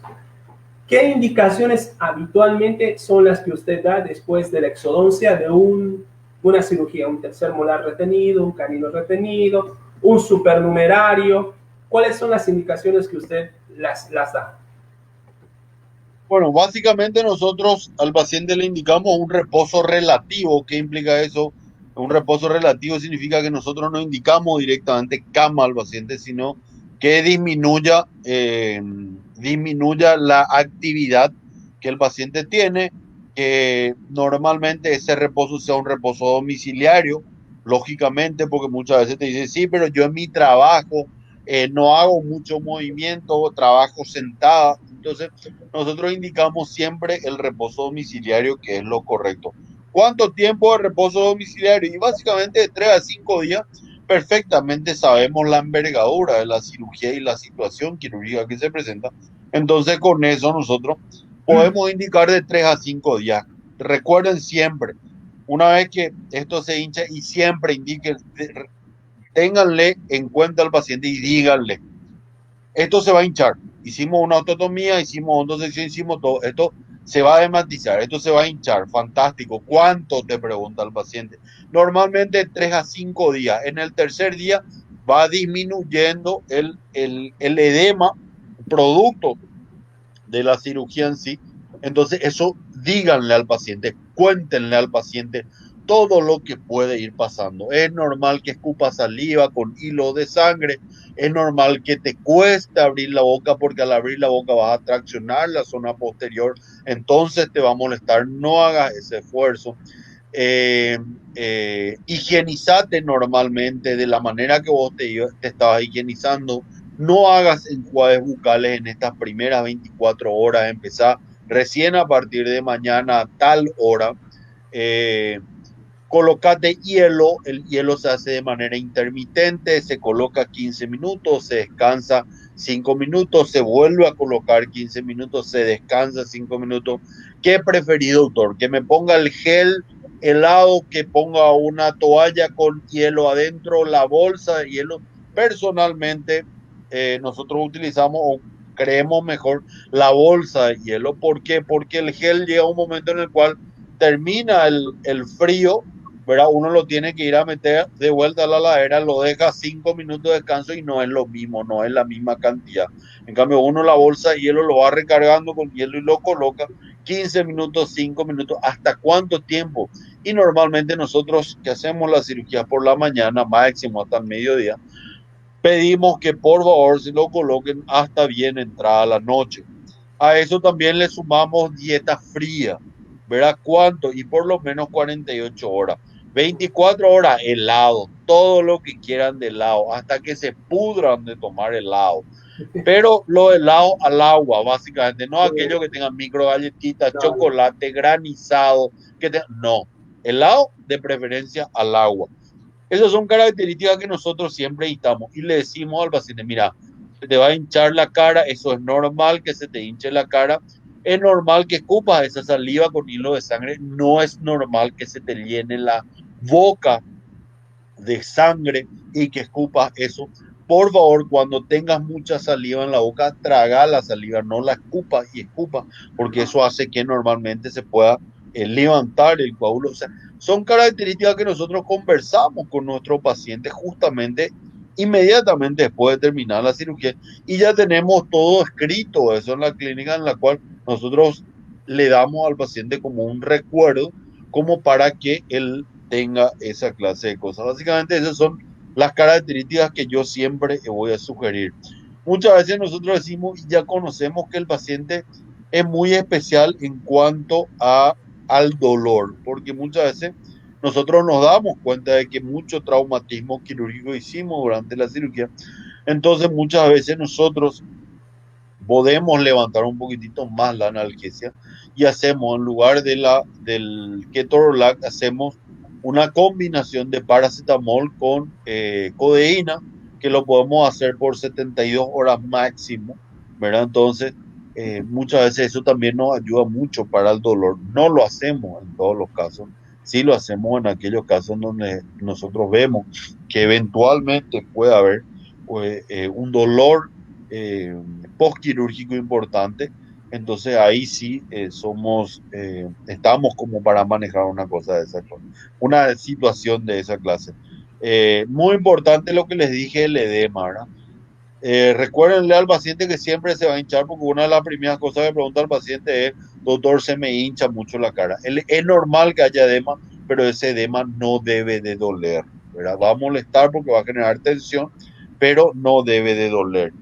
¿Qué indicaciones habitualmente son las que usted da después de la exodoncia de una cirugía? Un tercer molar retenido, un canino retenido, un supernumerario. ¿Cuáles son las indicaciones que usted las da? Bueno, básicamente nosotros al paciente le indicamos un reposo relativo. ¿Qué implica eso? Un reposo relativo significa que nosotros no indicamos directamente cama al paciente, sino que disminuya la actividad que el paciente tiene, que normalmente ese reposo sea un reposo domiciliario, lógicamente, porque muchas veces te dicen, sí, pero yo en mi trabajo no hago mucho movimiento, trabajo sentada. Entonces, nosotros indicamos siempre el reposo domiciliario, que es lo correcto. ¿Cuánto tiempo de reposo domiciliario? Y básicamente de 3 a 5 días, perfectamente sabemos la envergadura de la cirugía y la situación quirúrgica que se presenta. Entonces, con eso nosotros podemos indicar de 3 a 5 días. Recuerden siempre, una vez que esto se hincha, y siempre indiquen, ténganle en cuenta al paciente y díganle, esto se va a hinchar. Hicimos una ototomía, hicimos una sección, hicimos todo. Esto se va a hematizar, esto se va a hinchar. Fantástico. ¿Cuánto? Te pregunta el paciente. Normalmente 3 a 5 días. En el tercer día va disminuyendo el edema producto de la cirugía en sí. Entonces, eso díganle al paciente, cuéntenle al paciente todo lo que puede ir pasando. Es normal que escupa saliva con hilo de sangre, es normal que te cueste abrir la boca porque al abrir la boca vas a traccionar la zona posterior, entonces te va a molestar, no hagas ese esfuerzo. Higienizate normalmente de la manera que vos te estabas higienizando. No hagas enjuagues bucales en estas primeras 24 horas. Empezá recién a partir de mañana a tal hora. Eh, Colocate hielo. El hielo se hace de manera intermitente. Se coloca 15 minutos, se descansa 5 minutos, se vuelve a colocar 15 minutos, se descansa 5 minutos. ¿Qué preferí, doctor? ¿Que me ponga el gel helado, que ponga una toalla con hielo adentro, la bolsa de hielo? Personalmente, nosotros utilizamos o creemos mejor la bolsa de hielo. ¿Por qué? Porque el gel llega a un momento en el cual termina el frío, ¿verdad? Uno lo tiene que ir a meter de vuelta a la ladera, lo deja 5 minutos de descanso y no es lo mismo, no es la misma cantidad. En cambio, uno la bolsa de hielo lo va recargando con hielo y lo coloca 15 minutos, 5 minutos, ¿hasta cuánto tiempo? Y normalmente nosotros que hacemos la cirugía por la mañana, máximo hasta el mediodía, pedimos que por favor se lo coloquen hasta bien entrada la noche. A eso también le sumamos dieta fría, ¿verdad? ¿Cuánto? Y por lo menos 48 horas. 24 horas helado, todo lo que quieran de helado, hasta que se pudran de tomar helado. Pero lo helado al agua, básicamente, no aquello que tenga micro galletitas, No, no. chocolate, granizado, no, helado de preferencia al agua. Esas son características que nosotros siempre necesitamos y le decimos al paciente, mira, se te va a hinchar la cara, eso es normal que se te hinche la cara, es normal que escupas esa saliva con hilo de sangre, no es normal que se te llene la boca de sangre y que escupas eso. Por favor, cuando tengas mucha saliva en la boca, traga la saliva, no la escupas y escupas, porque eso hace que normalmente se pueda levantar el coágulo. O sea, son características que nosotros conversamos con nuestros pacientes justamente inmediatamente después de terminar la cirugía y ya tenemos todo escrito eso en la clínica, en la cual nosotros le damos al paciente como un recuerdo, como para que él tenga esa clase de cosas. Básicamente esas son las características que yo siempre voy a sugerir. Muchas veces nosotros decimos y ya conocemos que el paciente es muy especial en cuanto al dolor, porque muchas veces nosotros nos damos cuenta de que mucho traumatismo quirúrgico hicimos durante la cirugía. Entonces muchas veces nosotros podemos levantar un poquitito más la analgesia y hacemos, en lugar del ketorolac, hacemos una combinación de paracetamol con codeína, que lo podemos hacer por 72 horas máximo, ¿verdad? Entonces, muchas veces eso también nos ayuda mucho para el dolor. No lo hacemos en todos los casos. sí lo hacemos en aquellos casos donde nosotros vemos que eventualmente puede haber un dolor eh, postquirúrgico importante. Entonces ahí sí estamos como para manejar una cosa de esa clase, una situación de esa clase. Muy importante lo que les dije, el edema, ¿verdad? Recuérdenle al paciente que siempre se va a hinchar porque una de las primeras cosas que pregunta al paciente es, doctor, se me hincha mucho la cara. Es normal que haya edema, pero ese edema no debe de doler, ¿verdad? Va a molestar porque va a generar tensión, pero no debe de doler.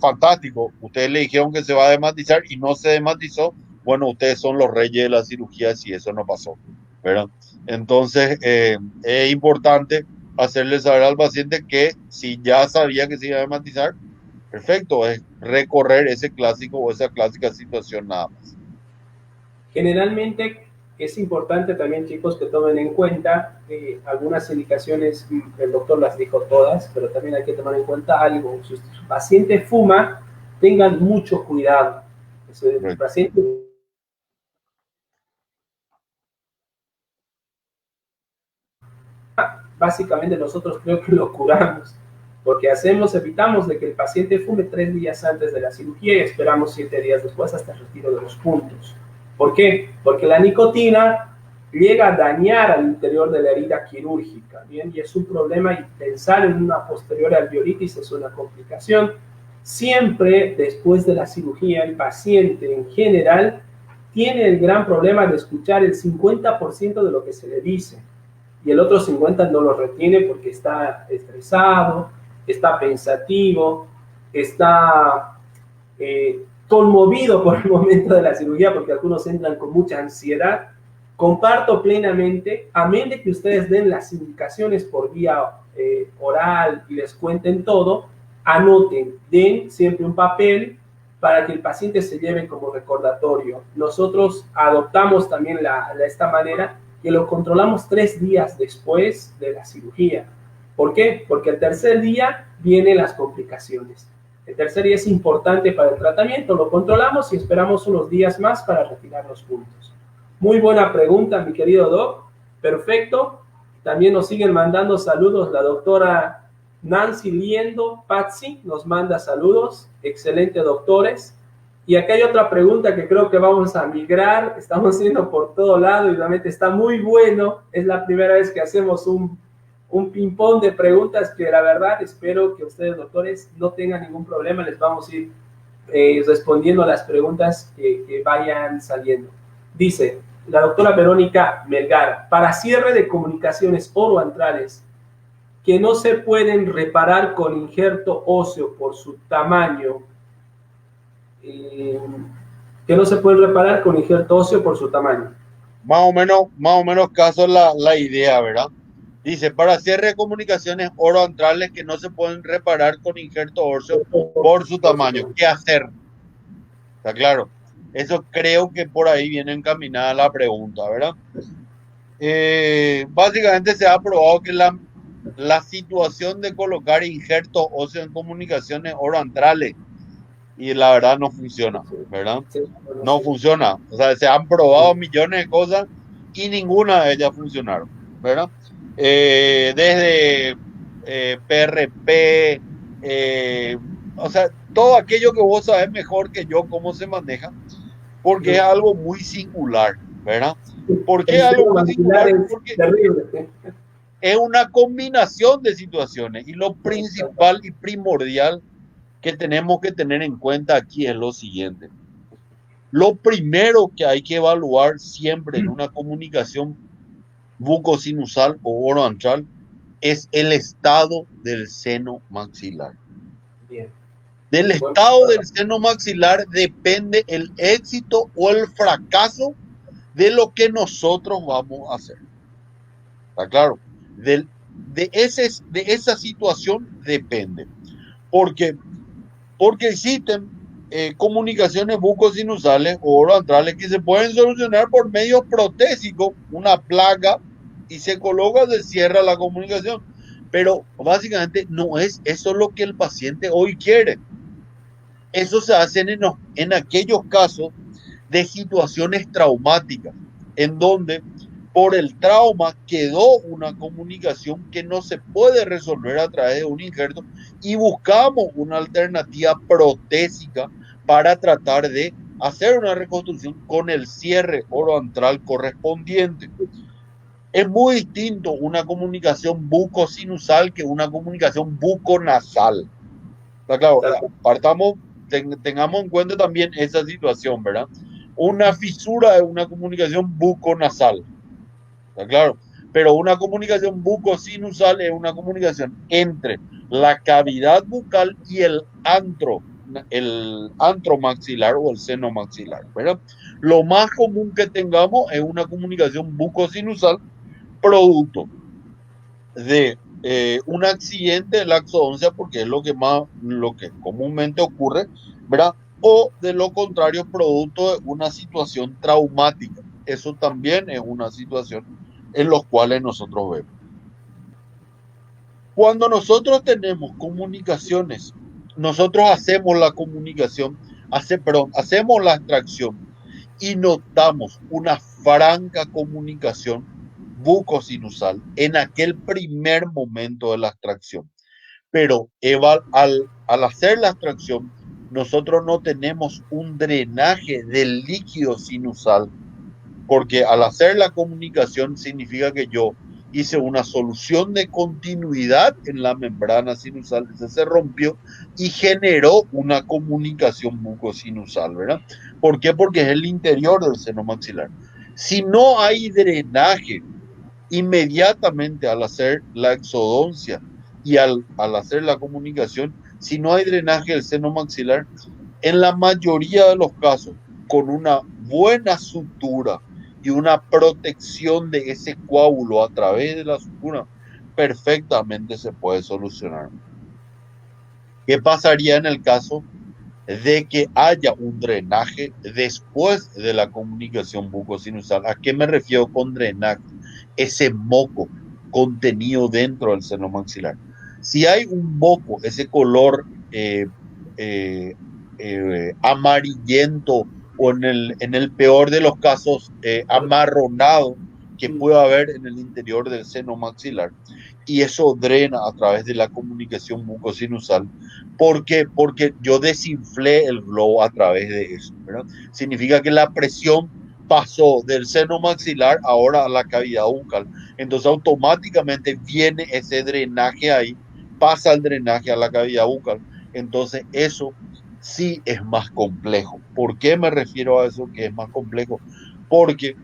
Fantástico, ustedes le dijeron que se va a dermatizar y no se dermatizó. Bueno, ustedes son los reyes de la cirugía si eso no pasó, ¿verdad? Entonces, es importante hacerle saber al paciente que si ya sabía que se iba a dermatizar, perfecto, es recorrer ese clásico o esa clásica situación nada más. Generalmente es importante también, chicos, que tomen en cuenta algunas indicaciones, el doctor las dijo todas, pero también hay que tomar en cuenta algo. Si su paciente fuma, tengan mucho cuidado. Si el Correcto. paciente básicamente nosotros creo que lo curamos, porque evitamos de que el paciente fume 3 días antes de la cirugía y esperamos 7 días después hasta el retiro de los puntos. ¿Por qué? Porque la nicotina llega a dañar al interior de la herida quirúrgica, ¿bien? Y es un problema, y pensar en una posterior alveolitis es una complicación. Siempre después de la cirugía, el paciente en general tiene el gran problema de escuchar el 50% de lo que se le dice y el otro 50 no lo retiene porque está estresado, está pensativo, está conmovido por el momento de la cirugía, porque algunos entran con mucha ansiedad. Comparto plenamente, amén de que ustedes den las indicaciones por vía oral y les cuenten todo, anoten, den siempre un papel para que el paciente se lleve como recordatorio. Nosotros adoptamos también esta manera que lo controlamos 3 días después de la cirugía. ¿Por qué? Porque el tercer día vienen las complicaciones. El tercer día es importante para el tratamiento, lo controlamos y esperamos unos días más para retirar los puntos. Muy buena pregunta, mi querido Doc. Perfecto. También nos siguen mandando saludos la doctora Nancy Liendo, Patsy, nos manda saludos. Excelente, doctores. Y acá hay otra pregunta que creo que vamos a migrar. Estamos yendo por todo lado y realmente está muy bueno. Es la primera vez que hacemos un ping-pong de preguntas que la verdad espero que ustedes, doctores, no tengan ningún problema. Les vamos a ir respondiendo a las preguntas que vayan saliendo. Dice la doctora Verónica Melgar, para cierre de comunicaciones oroantrales que no se pueden reparar con injerto óseo por su tamaño, que no se pueden reparar con injerto óseo por su tamaño. Más o menos caso la idea, ¿verdad? Dice, para cierre de comunicaciones oroantrales que no se pueden reparar con injerto óseo por su tamaño. ¿Qué hacer? Está claro. Eso creo que por ahí viene encaminada la pregunta, ¿verdad? Básicamente se ha probado que la situación de colocar injertos óseos en comunicaciones oroantrales, y la verdad no funciona, ¿verdad? No funciona. O sea, se han probado millones de cosas y ninguna de ellas funcionaron, ¿verdad? Desde PRP, o sea, todo aquello que vos sabés mejor que yo cómo se maneja, porque es algo muy singular, ¿verdad? ¿Por qué es algo muy singular? Porque es una combinación de situaciones y lo principal y primordial que tenemos que tener en cuenta aquí es lo siguiente. Lo primero que hay que evaluar siempre en una comunicación bucosinusal o oroantral es el estado del seno maxilar. Bien. Del estado del seno maxilar depende el éxito o el fracaso de lo que nosotros vamos a hacer. ¿Está claro? De esa situación depende. Porque existen comunicaciones bucosinusales o oroantrales que se pueden solucionar por medios protésicos, una placa, y se coloca, se cierra la comunicación. Pero básicamente no es eso lo que el paciente hoy quiere. Eso se hace en aquellos casos de situaciones traumáticas, en donde por el trauma quedó una comunicación que no se puede resolver a través de un injerto y buscamos una alternativa protésica para tratar de hacer una reconstrucción con el cierre oroantral correspondiente. Es muy distinto una comunicación bucosinusal que una comunicación buconasal. Está claro, tengamos en cuenta también esa situación, ¿verdad? Una fisura es una comunicación buconasal. ¿Está claro? Pero una comunicación bucosinusal es una comunicación entre la cavidad bucal y el antro maxilar o el seno maxilar, ¿verdad? Lo más común que tengamos es una comunicación bucosinusal producto de un accidente de la exodoncia, porque es lo que comúnmente ocurre, ¿verdad? O de lo contrario, producto de una situación traumática. Eso también es una situación en los cuales nosotros vemos. Cuando nosotros tenemos comunicaciones, nosotros hacemos la comunicación, hacemos la extracción y notamos una franca comunicación bucosinusal en aquel primer momento de la extracción. Pero al hacer la extracción, nosotros no tenemos un drenaje del líquido sinusal porque al hacer la comunicación significa que yo hice una solución de continuidad en la membrana sinusal, se rompió y generó una comunicación bucosinusal, ¿verdad? ¿Por qué? Porque es el interior del seno maxilar. Si no hay drenaje inmediatamente al hacer la exodoncia y al hacer la comunicación, si no hay drenaje del seno maxilar, en la mayoría de los casos, con una buena sutura y una protección de ese coágulo a través de la sutura, perfectamente se puede solucionar. ¿Qué pasaría en el caso de que haya un drenaje después de la comunicación bucosinusal? ¿A qué me refiero con drenaje? Ese moco contenido dentro del seno maxilar. Si hay un moco, ese color amarillento o en el peor de los casos amarronado que puede haber en el interior del seno maxilar, y eso drena a través de la comunicación bucosinusal. ¿Por qué? Porque yo desinflé el globo a través de eso, ¿verdad? Significa que la presión pasó del seno maxilar ahora a la cavidad bucal. Entonces automáticamente viene ese drenaje ahí, pasa el drenaje a la cavidad bucal. Entonces eso sí es más complejo. ¿Por qué me refiero a eso que es más complejo? Porque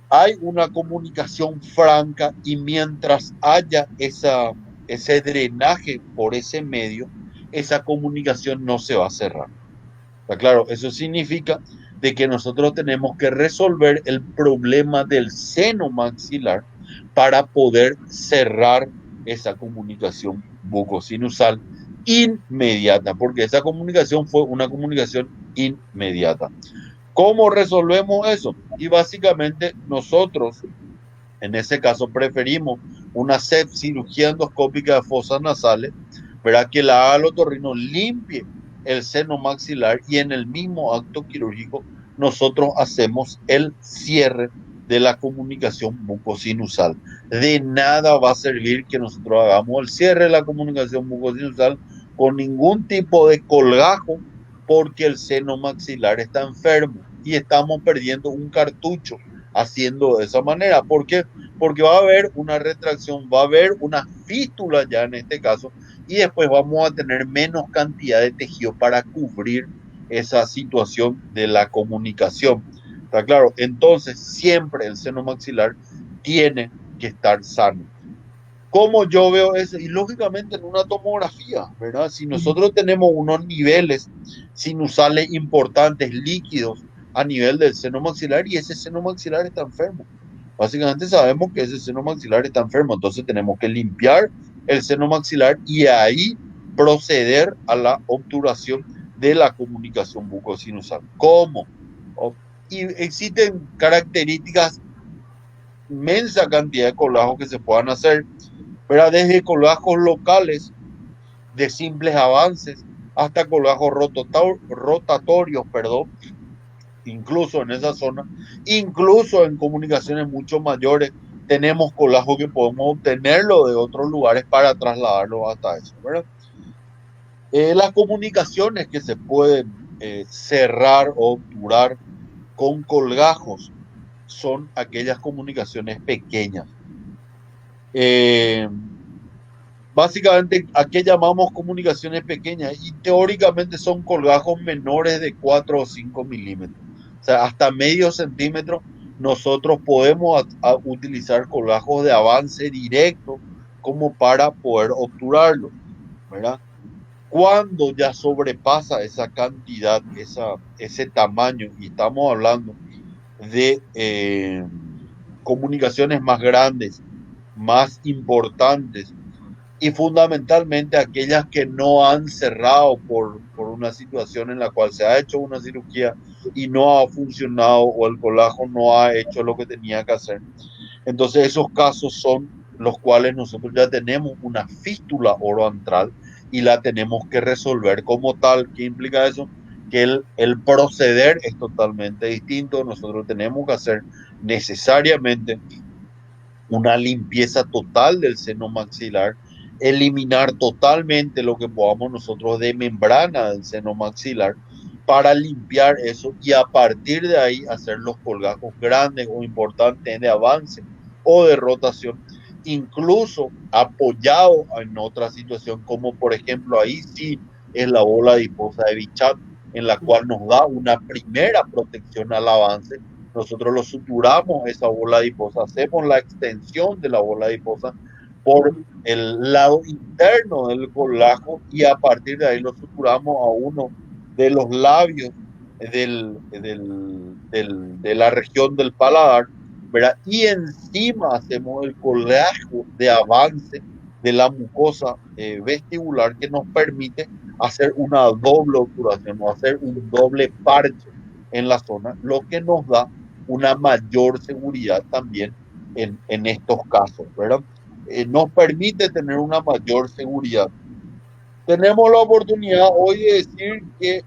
hay una comunicación franca y mientras haya ese drenaje por ese medio, esa comunicación no se va a cerrar. ¿Está claro? Eso significa de que nosotros tenemos que resolver el problema del seno maxilar para poder cerrar esa comunicación bucosinusal inmediata, porque esa comunicación fue una comunicación inmediata. ¿Cómo resolvemos eso? Y básicamente nosotros, en ese caso, preferimos una cirugía endoscópica de fosas nasales, para que la alotorrino limpie el seno maxilar y en el mismo acto quirúrgico nosotros hacemos el cierre de la comunicación bucosinusal. De nada va a servir que nosotros hagamos el cierre de la comunicación bucosinusal con ningún tipo de colgajo, porque el seno maxilar está enfermo y estamos perdiendo un cartucho haciendo de esa manera. ¿Por qué? Porque va a haber una retracción, va a haber una fístula ya en este caso, y después vamos a tener menos cantidad de tejido para cubrir esa situación de la comunicación. ¿Está claro? Entonces, siempre el seno maxilar tiene que estar sano. ¿Cómo yo veo eso? Y lógicamente en una tomografía, ¿verdad? Si nosotros tenemos unos niveles sinusales importantes, líquidos, a nivel del seno maxilar y ese seno maxilar está enfermo. Básicamente sabemos que ese seno maxilar está enfermo, entonces tenemos que limpiar el seno maxilar y ahí proceder a la obturación de la comunicación bucosinusal. ¿Cómo? Y existen características, inmensa cantidad de colajos que se puedan hacer, pero desde colajos locales de simples avances hasta colajos rotatorios, perdón, incluso en esa zona, incluso en comunicaciones mucho mayores, tenemos colágeno que podemos obtenerlo de otros lugares para trasladarlo hasta eso, ¿verdad? Las comunicaciones que se pueden cerrar o obturar con colgajos son aquellas comunicaciones pequeñas. Eh, Básicamente, ¿a qué llamamos comunicaciones pequeñas? Y teóricamente son colgajos menores de 4 o 5 milímetros. O sea, hasta medio centímetro nosotros podemos utilizar colgajos de avance directo como para poder obturarlo, ¿verdad? Cuando ya sobrepasa esa cantidad, ese tamaño, y estamos hablando de comunicaciones más grandes, más importantes, y fundamentalmente aquellas que no han cerrado por una situación en la cual se ha hecho una cirugía y no ha funcionado o el colágeno no ha hecho lo que tenía que hacer. Entonces esos casos son los cuales nosotros ya tenemos una fístula oroantral y la tenemos que resolver como tal. ¿Qué implica eso? Que el proceder es totalmente distinto. Nosotros tenemos que hacer necesariamente una limpieza total del seno maxilar, eliminar totalmente lo que podamos nosotros de membrana del seno maxilar para limpiar eso y a partir de ahí hacer los colgajos grandes o importantes de avance o de rotación, incluso apoyado en otra situación, como por ejemplo ahí sí es la bola adiposa de Bichat, en la cual nos da una primera protección al avance. Nosotros lo suturamos esa bola adiposa, hacemos la extensión de la bola adiposa por el lado interno del colágeno y a partir de ahí lo suturamos a uno de los labios de la región del paladar, ¿verdad? Y encima hacemos el colágeno de avance de la mucosa vestibular que nos permite hacer una doble obturación o hacer un doble parche en la zona, lo que nos da una mayor seguridad también en estos casos, ¿verdad? Nos permite tener una mayor seguridad. Tenemos la oportunidad hoy de decir que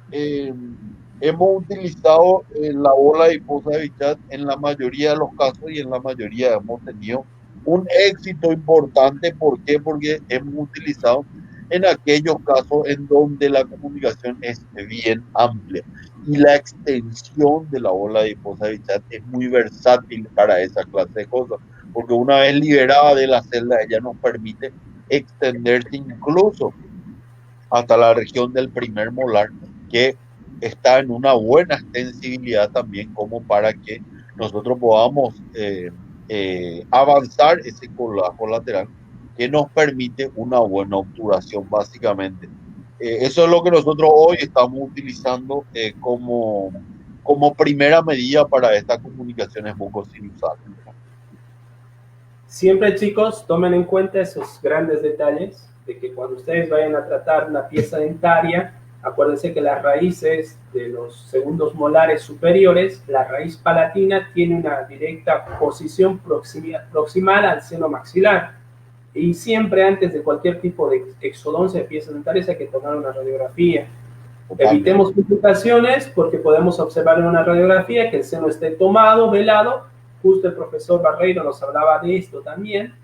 hemos utilizado la bola adiposa de Bichat en la mayoría de los casos y en la mayoría hemos tenido un éxito importante. ¿Por qué? Porque hemos utilizado en aquellos casos en donde la comunicación es bien amplia y la extensión de la bola adiposa de Bichat es muy versátil para esa clase de cosas, porque una vez liberada de la celda ella nos permite extenderse incluso hasta la región del primer molar, que está en una buena extensibilidad también como para que nosotros podamos avanzar ese colágeno lateral que nos permite una buena obturación básicamente. Eso es lo que nosotros hoy estamos utilizando como primera medida para estas comunicaciones bucosinusales. Siempre, chicos, tomen en cuenta esos grandes detalles de que cuando ustedes vayan a tratar una pieza dentaria, acuérdense que las raíces de los segundos molares superiores, la raíz palatina tiene una directa posición proximal al seno maxilar. Y siempre antes de cualquier tipo de exodoncia de piezas dentarias hay que tomar una radiografía. Evitemos complicaciones porque podemos observar en una radiografía que el seno esté tomado, velado. Justo el profesor Barreiro nos hablaba de esto también,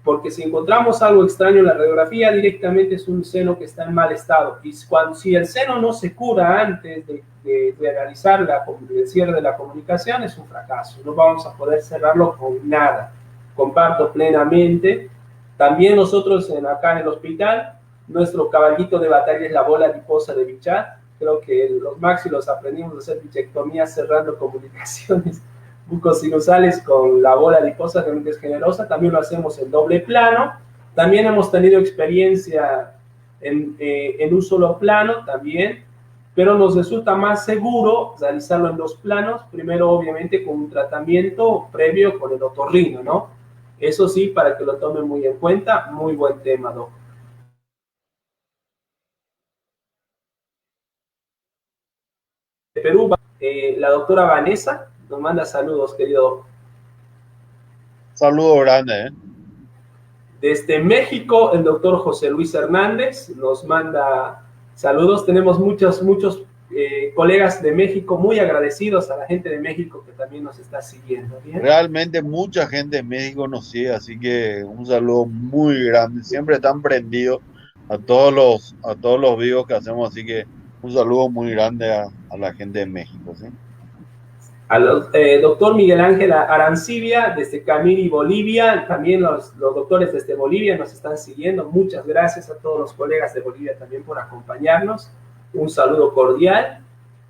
porque si encontramos algo extraño en la radiografía, directamente es un seno que está en mal estado. Y si el seno no se cura antes de realizar el cierre de la comunicación, es un fracaso. No vamos a poder cerrarlo con nada. Comparto plenamente. También nosotros acá en el hospital, nuestro caballito de batalla es la bola adiposa de Bichat. Creo que los maxilos aprendimos a hacer bichectomía cerrando comunicaciones bucosinusales con la bola adiposa, realmente es generosa. También lo hacemos en doble plano. También hemos tenido experiencia en un solo plano también, pero nos resulta más seguro realizarlo en dos planos. Primero, obviamente, con un tratamiento previo con el otorrino, ¿no? Eso sí, para que lo tomen muy en cuenta. Muy buen tema, Doc. De Perú, la doctora Vanessa nos manda saludos, querido. Saludo grande, ¿eh? Desde México, el doctor José Luis Hernández nos manda saludos. Tenemos muchos colegas de México, muy agradecidos a la gente de México que también nos está siguiendo. ¿Bien? Realmente mucha gente en México nos sigue, así que un saludo muy grande. Siempre están prendidos a todos los vivos que hacemos, así que un saludo muy grande a la gente de México, ¿sí? Al doctor Miguel Ángel Arancibia desde Camiri, Bolivia, también los doctores desde Bolivia nos están siguiendo. Muchas gracias a todos los colegas de Bolivia también por acompañarnos. Un saludo cordial.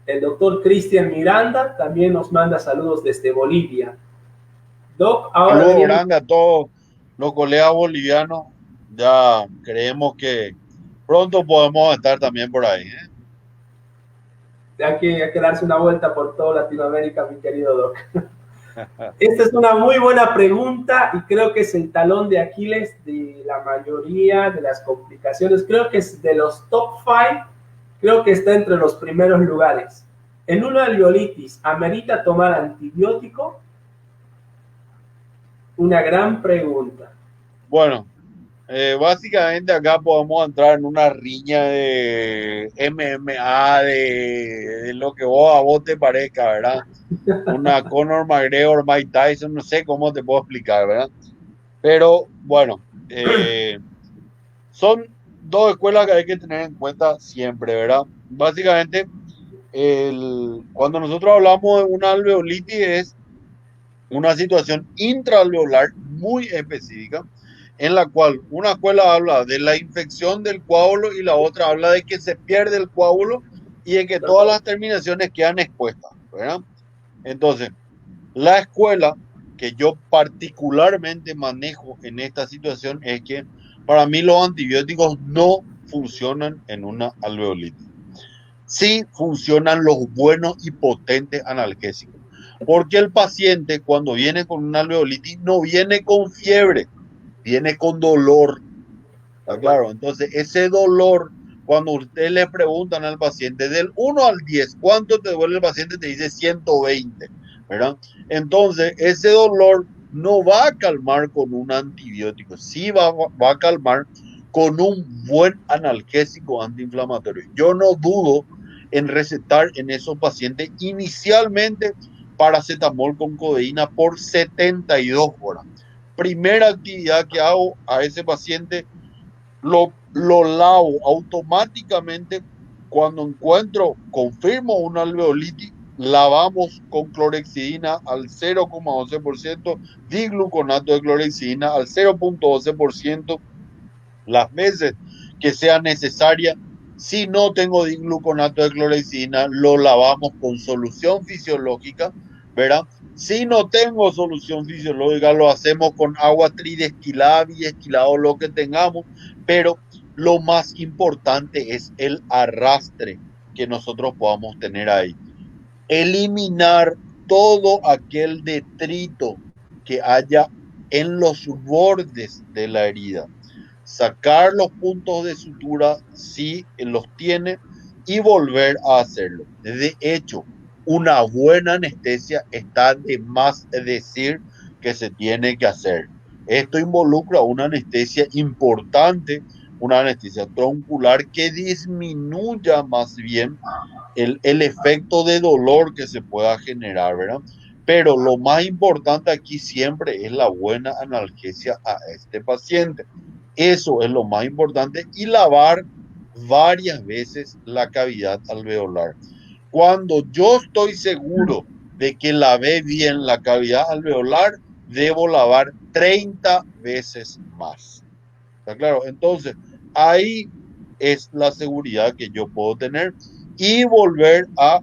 El doctor Cristian Miranda también nos manda saludos desde Bolivia. Doc, ahora Saludos venimos. grande a todos los colegas bolivianos. Ya creemos que pronto podemos estar también por ahí, ¿eh? Hay que darse una vuelta por toda Latinoamérica, mi querido Doc. Esta es una muy buena pregunta y creo que es el talón de Aquiles de la mayoría de las complicaciones. Creo que es de los top 5, creo que está entre los primeros lugares. En una alveolitis, ¿amerita tomar antibiótico? Una gran pregunta. Bueno, básicamente acá podemos entrar en una riña de MMA, de lo que a vos te parezca, ¿verdad? Una Conor McGregor, Mike Tyson, no sé cómo te puedo explicar, ¿verdad? Pero bueno, son dos escuelas que hay que tener en cuenta siempre, ¿verdad? Básicamente, cuando nosotros hablamos de una alveolitis es una situación intraalveolar muy específica en la cual una escuela habla de la infección del coágulo y la otra habla de que se pierde el coágulo y de que todas las terminaciones quedan expuestas, ¿verdad? Entonces, la escuela que yo particularmente manejo en esta situación es que para mí los antibióticos no funcionan en una alveolitis. Sí funcionan los buenos y potentes analgésicos. Porque el paciente cuando viene con una alveolitis no viene con fiebre, viene con dolor. ¿Está claro? Entonces, ese dolor, cuando usted le preguntan al paciente del 1 al 10, ¿cuánto te duele el paciente? Te dice 120, ¿verdad? Entonces, ese dolor no va a calmar con un antibiótico, sí va a calmar con un buen analgésico antiinflamatorio. Yo no dudo en recetar en esos pacientes inicialmente paracetamol con codeína por 72 horas. Primera actividad que hago a ese paciente, lo lavo automáticamente cuando encuentro, confirmo una alveolitis, lavamos con clorexidina al 0,12%, digluconato de clorexidina al 0,12% las veces que sea necesaria. Si no tengo digluconato de clorexidina, lo lavamos con solución fisiológica, ¿verdad? Si no tengo solución fisiológica, lo hacemos con agua tridestilada, bidestilado, lo que tengamos, pero lo más importante es el arrastre que nosotros podamos tener ahí. Eliminar todo aquel detrito que haya en los bordes de la herida, sacar los puntos de sutura si los tiene y volver a hacerlo. De hecho, una buena anestesia está de más decir que se tiene que hacer. Esto involucra una anestesia importante, una anestesia troncular que disminuya más bien el efecto de dolor que se pueda generar, ¿verdad? Pero lo más importante aquí siempre es la buena analgesia a este paciente. Eso es lo más importante y lavar varias veces la cavidad alveolar. Cuando yo estoy seguro de que lavé bien la cavidad alveolar, debo lavar 30 veces más. ¿Está claro? Entonces, ahí es la seguridad que yo puedo tener y volver a,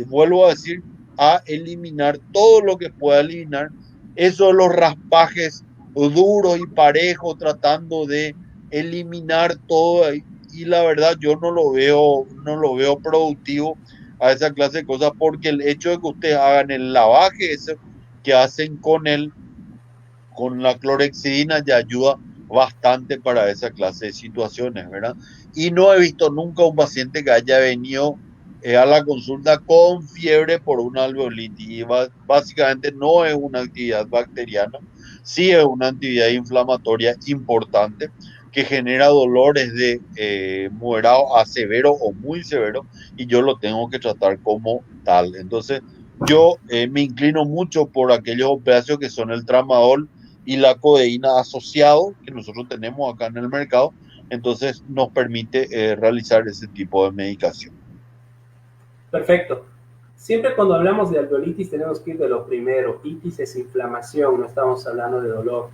vuelvo a decir, a eliminar todo lo que pueda eliminar. Eso de los raspajes duros y parejos, tratando de eliminar todo ahí. Y la verdad, yo no lo veo productivo a esa clase de cosas, porque el hecho de que ustedes hagan el lavaje ese que hacen con la clorexidina ya ayuda bastante para esa clase de situaciones, ¿verdad? Y no he visto nunca un paciente que haya venido a la consulta con fiebre por una alveolitis. Y básicamente no es una actividad bacteriana, sí es una actividad inflamatoria importante que genera dolores de moderado a severo o muy severo y yo lo tengo que tratar como tal. Entonces, yo me inclino mucho por aquellos opiáceos que son el tramadol y la codeína asociado que nosotros tenemos acá en el mercado. Entonces, nos permite realizar ese tipo de medicación. Perfecto. Siempre cuando hablamos de alveolitis tenemos que ir de lo primero. Itis es inflamación, no estamos hablando de dolor.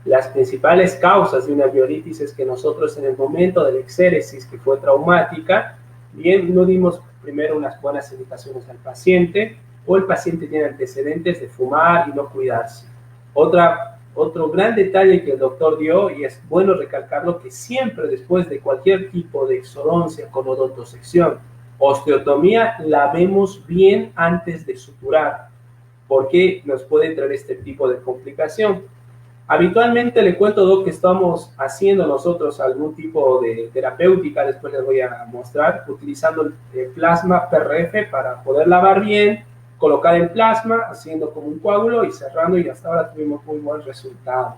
Las principales causas de una alveolitis es que nosotros en el momento de la exéresis que fue traumática, bien, no dimos primero unas buenas indicaciones al paciente o el paciente tiene antecedentes de fumar y no cuidarse. Otro gran detalle que el doctor dio, y es bueno recalcarlo, que siempre después de cualquier tipo de exodoncia con odontosección, osteotomía, la vemos bien antes de suturar, porque nos puede traer este tipo de complicación. Habitualmente le cuento, Doc, que estamos haciendo nosotros algún tipo de terapéutica, después les voy a mostrar, utilizando el plasma PRF para poder lavar bien, colocar el plasma, haciendo como un coágulo y cerrando, y hasta ahora tuvimos muy buen resultado.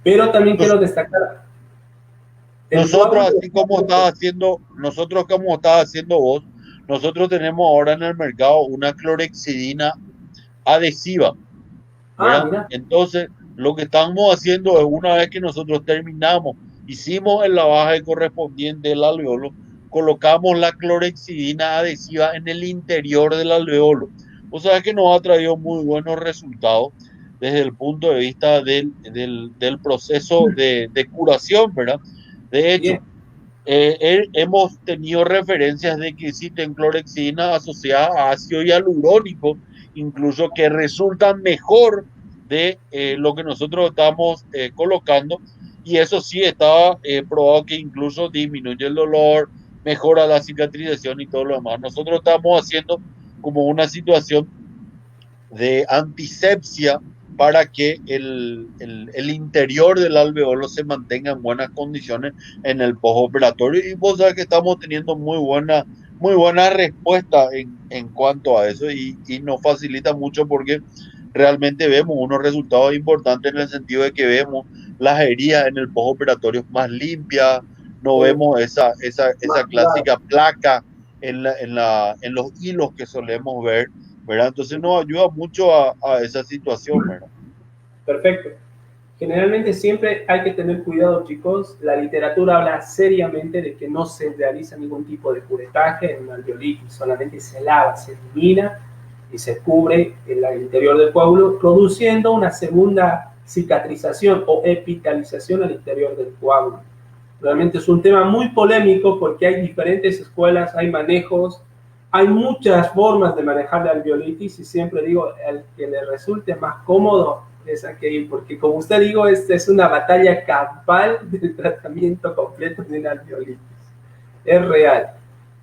Pero también quiero destacar, el Nosotros, coágulo así como estás haciendo, nosotros como estás haciendo vos, nosotros tenemos ahora en el mercado una clorexidina adhesiva, ah, ¿verdad? mira, Entonces, lo que estamos haciendo es una vez que nosotros terminamos, hicimos el lavaje correspondiente del alveolo, colocamos la clorexidina adhesiva en el interior del alveolo. O sea que nos ha traído muy buenos resultados desde el punto de vista del proceso de curación, ¿verdad? De hecho, bien, hemos tenido referencias de que existen clorexidina asociada a ácido hialurónico, incluso que resultan mejor de lo que nosotros estamos colocando. Y eso sí está probado que incluso disminuye el dolor, mejora la cicatrización y todo lo demás. Nosotros estamos haciendo como una situación de antisepsia para que el interior del alveolo se mantenga en buenas condiciones en el postoperatorio. Y vos sabés que estamos teniendo muy buena respuesta en cuanto a eso y nos facilita mucho porque realmente vemos unos resultados importantes en el sentido de que vemos las heridas en el postoperatorio más limpias, no vemos esa más claro. clásica placa en los hilos que solemos ver, ¿verdad? Entonces nos ayuda mucho a esa situación, ¿verdad? Perfecto. Generalmente siempre hay que tener cuidado, chicos. La literatura habla seriamente de que no se realiza ningún tipo de curetaje en una alveolitis, solamente se lava, se elimina y se cubre el interior del coágulo, produciendo una segunda cicatrización o epitalización al interior del coágulo. Realmente es un tema muy polémico porque hay diferentes escuelas, hay manejos, hay muchas formas de manejar la alveolitis y siempre digo, el que le resulte más cómodo es aquel, porque como usted digo, esta es una batalla campal del tratamiento completo de una alveolitis. Es real.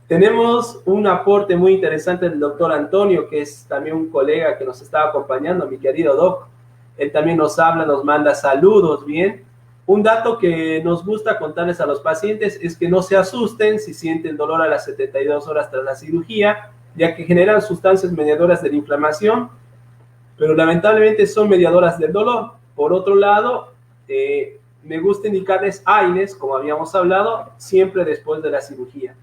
Tenemos un aporte muy interesante del doctor Antonio, que es también un colega que nos está acompañando, mi querido doc. Él también nos habla, nos manda saludos, bien. Un dato que nos gusta contarles a los pacientes es que no se asusten si sienten dolor a las 72 horas tras la cirugía, ya que generan sustancias mediadoras de la inflamación, pero lamentablemente son mediadoras del dolor. Por otro lado, me gusta indicarles AINES, como habíamos hablado, siempre después de la cirugía.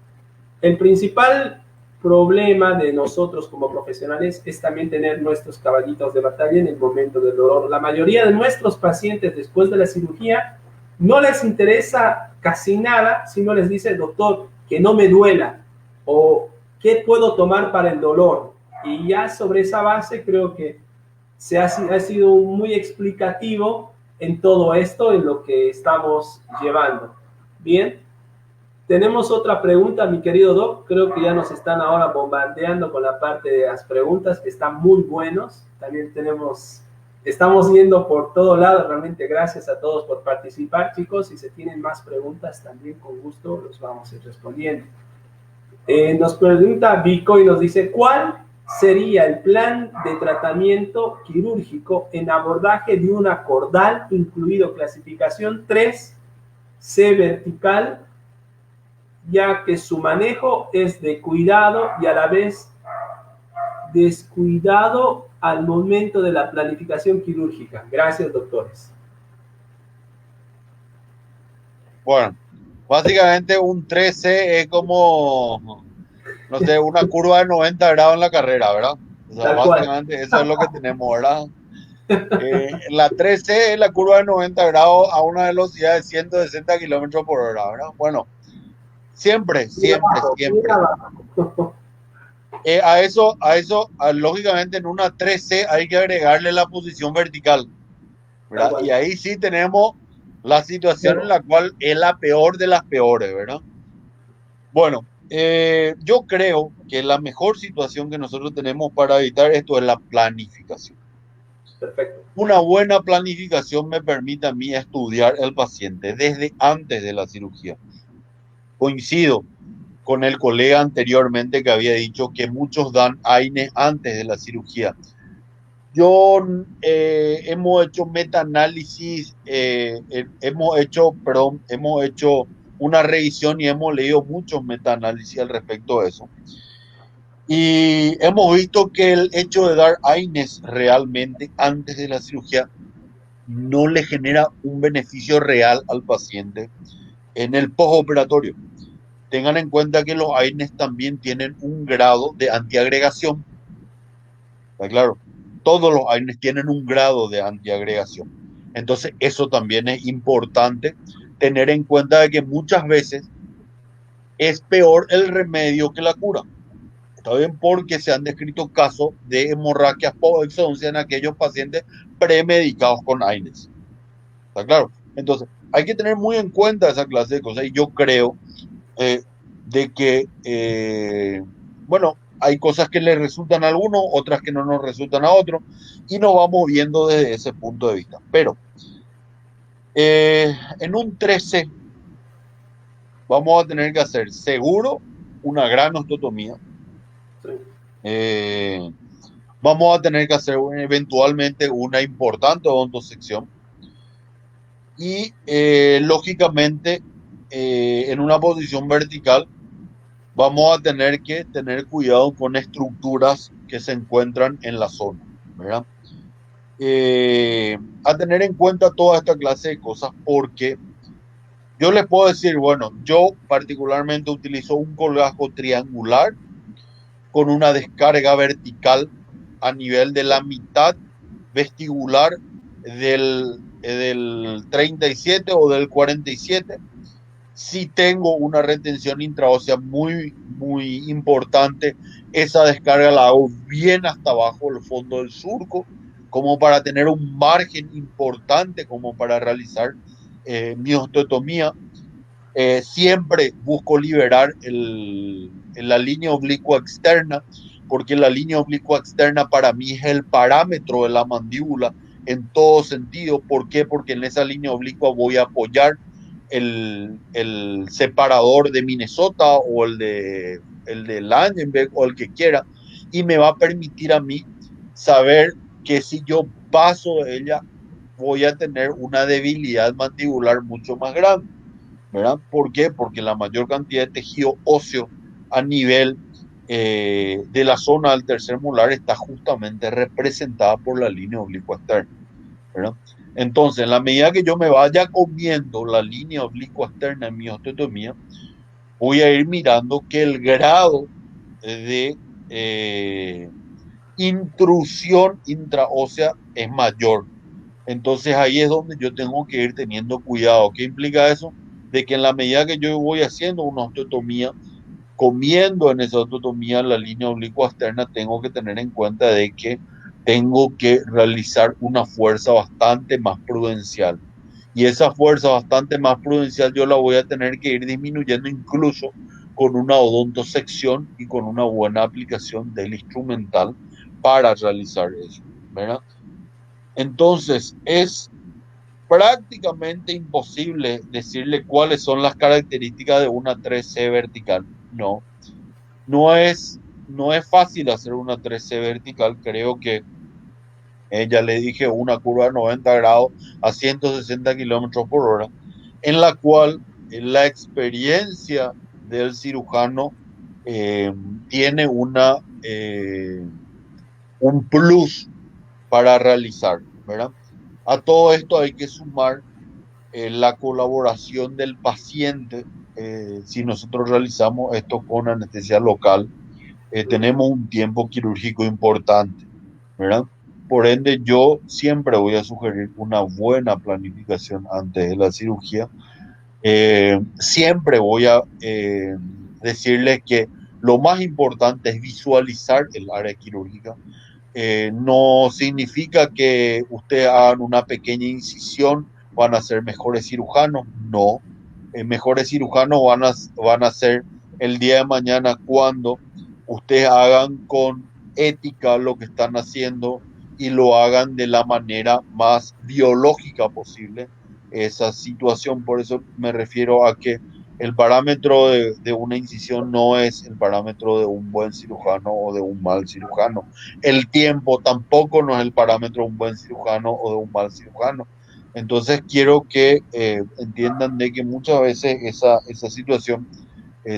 El principal problema de nosotros como profesionales es también tener nuestros caballitos de batalla en el momento del dolor. La mayoría de nuestros pacientes después de la cirugía no les interesa casi nada, sino les dice, doctor, que no me duela o qué puedo tomar para el dolor. Y ya sobre esa base creo que ha sido muy explicativo en todo esto, en lo que estamos llevando. Bien, tenemos otra pregunta, mi querido Doc. Creo que ya nos están ahora bombardeando con la parte de las preguntas, que están muy buenos. También estamos yendo por todo lado. Realmente gracias a todos por participar, chicos. Si se tienen más preguntas, también con gusto los vamos a ir respondiendo. Nos pregunta Vico y nos dice, ¿cuál sería el plan de tratamiento quirúrgico en abordaje de una cordal, incluido clasificación 3, C vertical, ya que su manejo es de cuidado y a la vez descuidado al momento de la planificación quirúrgica? Gracias, doctores. Bueno, básicamente un 13 es como, no sé, una curva de 90 grados en la carrera, ¿verdad? O sea, Tal cual. básicamente eso es lo que tenemos, ¿verdad? La 13 es la curva de 90 grados a una velocidad de 160 kilómetros por hora, ¿verdad? Bueno, siempre, Bien siempre, abajo, bien siempre. abajo. Lógicamente en una 13 hay que agregarle la posición vertical, Tal ¿verdad? Y cual. ahí sí tenemos la situación en Pero, la cual es la peor de las peores, ¿verdad? Bueno, yo creo que la mejor situación que nosotros tenemos para evitar esto es la planificación. perfecto. Una buena planificación me permite a mí estudiar el paciente desde antes de la cirugía. Coincido con el colega anteriormente que había dicho que muchos dan AINE antes de la cirugía. Yo hemos hecho metaanálisis, hemos hecho una revisión y hemos leído muchos metaanálisis al respecto de eso. Y hemos visto que el hecho de dar AINES realmente antes de la cirugía no le genera un beneficio real al paciente en el postoperatorio. Tengan en cuenta que los AINES también tienen un grado de antiagregación. ¿Está claro? Todos los AINES tienen un grado de antiagregación. Entonces, eso también es importante tener en cuenta de que muchas veces es peor el remedio que la cura. Está bien porque se han descrito casos de hemorragias por exodoncia en aquellos pacientes premedicados con AINES. ¿Está claro? Entonces, hay que tener muy en cuenta esa clase de cosas y yo creo eh, de que, bueno, hay cosas que le resultan a algunos, otras que no nos resultan a otros y nos vamos viendo desde ese punto de vista. Pero en un 13 vamos a tener que hacer seguro una gran osteotomía. Sí. Eh, Vamos a tener que hacer eventualmente una importante odontosección y lógicamente en una posición vertical vamos a tener que tener cuidado con estructuras que se encuentran en la zona, ¿verdad? A tener en cuenta toda esta clase de cosas porque yo les puedo decir, bueno, yo particularmente utilizo un colgajo triangular con una descarga vertical a nivel de la mitad vestibular del 37 o del 47. Si tengo una retención intraósea muy, muy importante, esa descarga la hago bien hasta abajo el fondo del surco, como para tener un margen importante como para realizar mi osteotomía. Siempre busco liberar la línea oblicua externa, porque la línea oblicua externa para mí es el parámetro de la mandíbula en todo sentido. ¿Por qué? Porque en esa línea oblicua voy a apoyar el separador de Minnesota o el de Langenbeck o el que quiera, y me va a permitir a mí saber que si yo paso de ella voy a tener una debilidad mandibular mucho más grande. ¿Verdad? ¿Por qué? Porque la mayor cantidad de tejido óseo a nivel de la zona del tercer molar está justamente representada por la línea oblicua externa, ¿verdad? Entonces, en la medida que yo me vaya comiendo la línea oblicua externa en mi osteotomía, voy a ir mirando que el grado de intrusión intraósea es mayor. Entonces ahí es donde yo tengo que ir teniendo cuidado. ¿Qué implica eso? De que en la medida que yo voy haciendo una osteotomía, comiendo en esa osteotomía la línea oblicua externa, tengo que tener en cuenta de que tengo que realizar una fuerza bastante más prudencial. Y esa fuerza bastante más prudencial yo la voy a tener que ir disminuyendo incluso con una odontosección y con una buena aplicación del instrumental para realizar eso, ¿verdad? Entonces, es prácticamente imposible decirle cuáles son las características de una 3C vertical. No, no es fácil hacer una 3C vertical. Creo que ya le dije una curva de 90 grados a 160 kilómetros por hora, en la cual la experiencia del cirujano eh, tiene un plus para realizar, ¿verdad? A todo esto hay que sumar la colaboración del paciente, si nosotros realizamos esto con anestesia local, tenemos un tiempo quirúrgico importante, ¿verdad? Por ende, yo siempre voy a sugerir una buena planificación antes de la cirugía. Siempre voy a decirles que lo más importante es visualizar el área quirúrgica. No significa que ustedes hagan una pequeña incisión, van a ser mejores cirujanos, no. Mejores cirujanos van a ser el día de mañana cuando ustedes hagan con ética lo que están haciendo y lo hagan de la manera más biológica posible esa situación. Por eso me refiero a que el parámetro de una incisión no es el parámetro de un buen cirujano o de un mal cirujano. El tiempo tampoco no es el parámetro de un buen cirujano o de un mal cirujano. Entonces quiero que entiendan de que muchas veces esa situación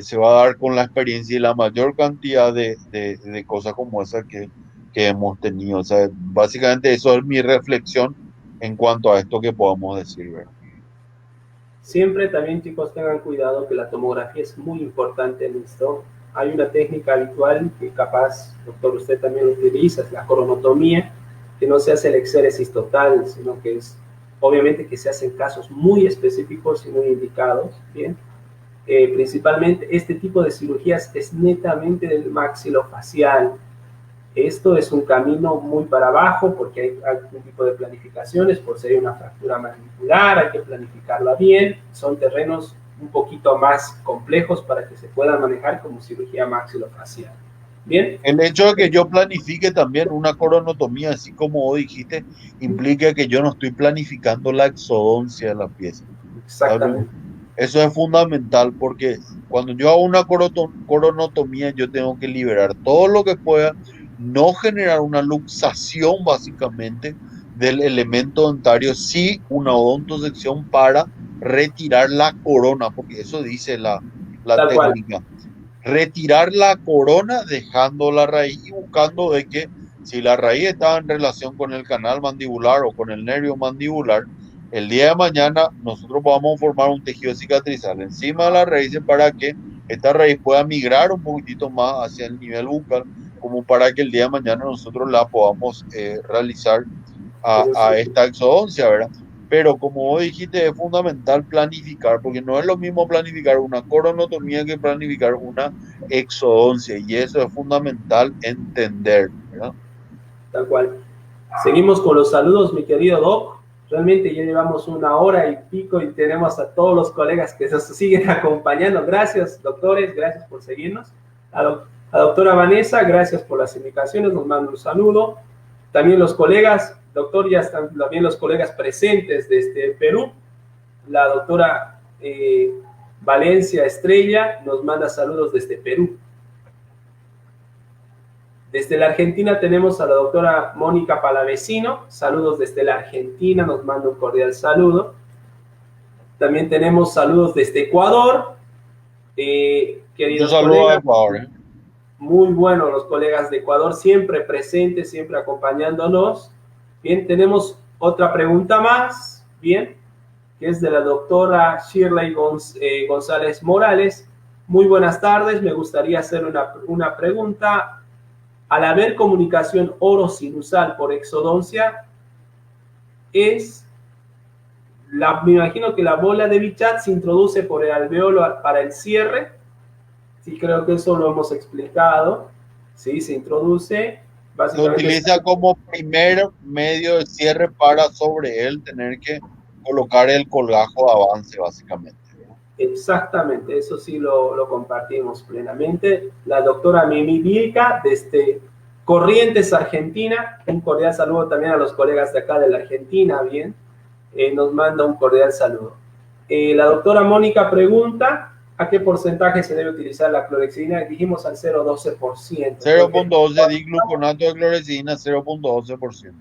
se va a dar con la experiencia y la mayor cantidad de cosas como esa que hemos tenido. O sea, básicamente eso es mi reflexión en cuanto a esto que podamos decir, ¿verdad? Siempre también, chicos, tengan cuidado que la tomografía es muy importante en esto. Hay una técnica habitual que capaz, doctor, usted también utiliza, es la coronotomía, que no se hace el exéresis total, sino que es, obviamente, que se hace en casos muy específicos y muy indicados, ¿bien? Principalmente este tipo de cirugías es netamente del maxilofacial. Esto es un camino muy para abajo porque hay algún tipo de planificaciones, por si hay una fractura mandibular, hay que planificarla bien. Son terrenos un poquito más complejos para que se puedan manejar como cirugía maxilofacial. Bien. El hecho de que yo planifique también una coronotomía, así como vos dijiste, implica que yo no estoy planificando la exodoncia de la pieza. ¿Sabes? Exactamente. Eso es fundamental porque cuando yo hago una coronotomía, yo tengo que liberar todo lo que pueda, no generar una luxación básicamente del elemento dentario, sí una odontosección para retirar la corona, porque eso dice la Tal cual. técnica. Retirar la corona dejando la raíz y buscando de que si la raíz está en relación con el canal mandibular o con el nervio mandibular, el día de mañana nosotros vamos a formar un tejido cicatrizal encima de la raíz para que esta raíz pueda migrar un poquitito más hacia el nivel bucal, como para que el día de mañana nosotros la podamos realizar a esta exodoncia, ¿verdad? Pero como vos dijiste, es fundamental planificar, porque no es lo mismo planificar una coronotomía que planificar una exodoncia, y eso es fundamental entender, ¿verdad? Tal cual. Seguimos con los saludos, mi querido Doc. Realmente ya llevamos 1 hora y pico y tenemos a todos los colegas que nos siguen acompañando. Gracias, doctores, gracias por seguirnos. A doctora Vanessa, gracias por las indicaciones, nos manda un saludo. También los colegas, doctor, ya están también los colegas presentes desde Perú. La doctora Valencia Estrella nos manda saludos desde Perú. Desde la Argentina tenemos a la doctora Mónica Palavecino. Saludos desde la Argentina, nos manda un cordial saludo. También tenemos saludos desde Ecuador. Muchos Queridos saludos a colegas, Ecuador, ¿eh? muy buenos los colegas de Ecuador, siempre presentes, siempre acompañándonos. Bien, tenemos otra pregunta más, bien, que es de la doctora Shirley González Morales. Muy buenas tardes, me gustaría hacer una pregunta. Al haber comunicación orosinusal por exodoncia, me imagino que la bola de Bichat se introduce por el alveolo para el cierre. Sí, creo que eso lo hemos explicado. Sí, se introduce. Se utiliza como primer medio de cierre para sobre él tener que colocar el colgajo de avance, básicamente. Exactamente, eso sí lo compartimos plenamente. La doctora Mimi Vilca, desde Corrientes, Argentina. Un cordial saludo también a los colegas de acá de la Argentina, bien. Nos manda un cordial saludo. La doctora Mónica pregunta, ¿a qué porcentaje se debe utilizar la clorexidina? Dijimos al 0,12%. 0,12 digluconato de clorexidina, 0,12%.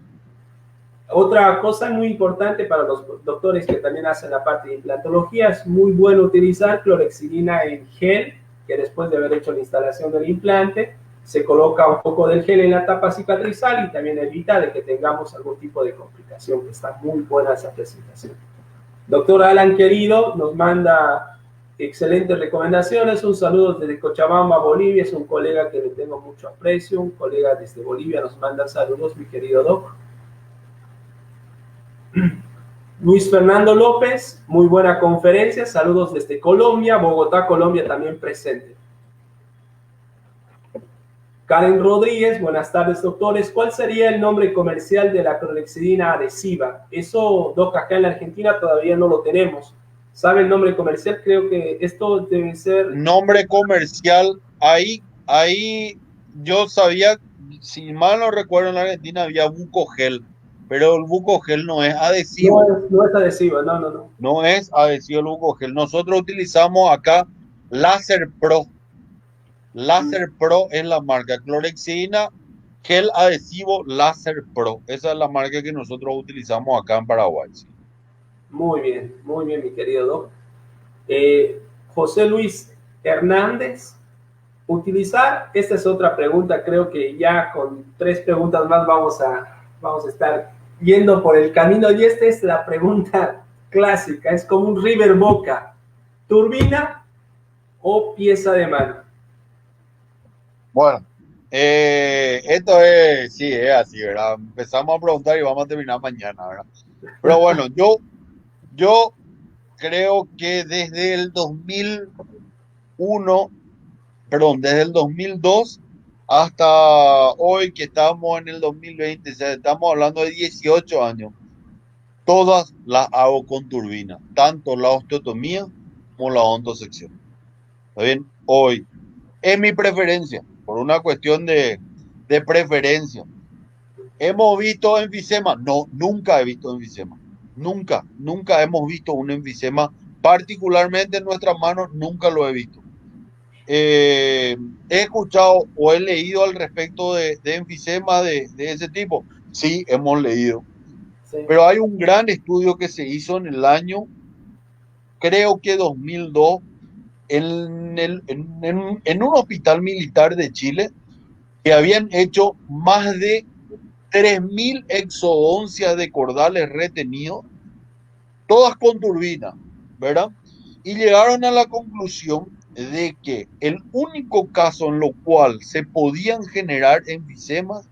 Otra cosa muy importante para los doctores que también hacen la parte de implantología, es muy bueno utilizar clorexidina en gel, que después de haber hecho la instalación del implante, se coloca un poco del gel en la tapa cicatrizal y también evita de que tengamos algún tipo de complicación, que está muy buena esa presentación. Doctor Alan Querido nos manda excelentes recomendaciones. Un saludo desde Cochabamba, Bolivia. Es un colega que le tengo mucho aprecio. Un colega desde Bolivia nos manda saludos, mi querido Doc. Luis Fernando López, muy buena conferencia. Saludos desde Colombia, Bogotá, Colombia también presente. Karen Rodríguez, buenas tardes, doctores. ¿Cuál sería el nombre comercial de la clorhexidina adhesiva? Eso, Doc, acá en la Argentina todavía no lo tenemos. ¿Sabe el nombre comercial? Creo que esto debe ser... Nombre comercial, ahí yo sabía, si mal no recuerdo, en la Argentina había Bucogel, pero el Bucogel no es adhesivo, No es adhesiva, no, no, no. no es adhesivo el Bucogel. Nosotros utilizamos acá Láser Pro. Láser Pro es la marca, clorhexidina, gel adhesivo Láser Pro. Esa es la marca que nosotros utilizamos acá en Paraguay. ¿Sí? Muy bien, mi querido Doc. José Luis Hernández, utilizar, esta es otra pregunta, creo que ya con 3 preguntas más vamos a estar yendo por el camino, y esta es la pregunta clásica, es como un River Boca, ¿turbina o pieza de mano? Bueno, esto es, sí, es así, ¿verdad? Empezamos a preguntar y vamos a terminar mañana, ¿verdad? Pero bueno, yo creo que desde el 2001, perdón, desde el 2002 hasta hoy que estamos en el 2020, o sea, estamos hablando de 18 años, todas las hago con turbina, tanto la osteotomía como la ontosección. ¿Está bien? Hoy es mi preferencia, por una cuestión de preferencia. ¿Hemos visto enfisema? No, nunca he visto enfisema. Nunca hemos visto un enfisema, particularmente en nuestras manos, nunca lo he visto. He escuchado o he leído al respecto de enfisema de ese tipo. Sí, hemos leído. Sí. Pero hay un gran estudio que se hizo en el año, creo que 2002, en un hospital militar de Chile, que habían hecho más de 3.000 exodoncias de cordales retenidos, todas con turbina, ¿verdad? Y llegaron a la conclusión de que el único caso en lo cual se podían generar enfisemas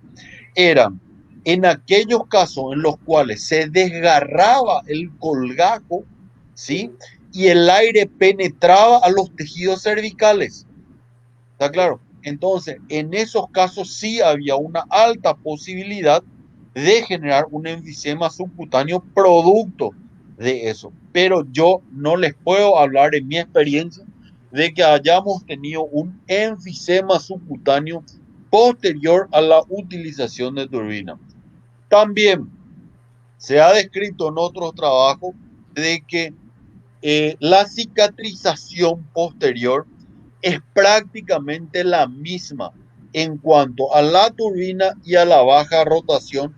eran en aquellos casos en los cuales se desgarraba el colgajo, ¿sí? Y el aire penetraba a los tejidos cervicales. ¿Está claro? Entonces, en esos casos sí había una alta posibilidad de generar un enfisema subcutáneo producto de eso. Pero yo no les puedo hablar en mi experiencia de que hayamos tenido un enfisema subcutáneo posterior a la utilización de turbina. También se ha descrito en otros trabajos de que la cicatrización posterior es prácticamente la misma en cuanto a la turbina y a la baja rotación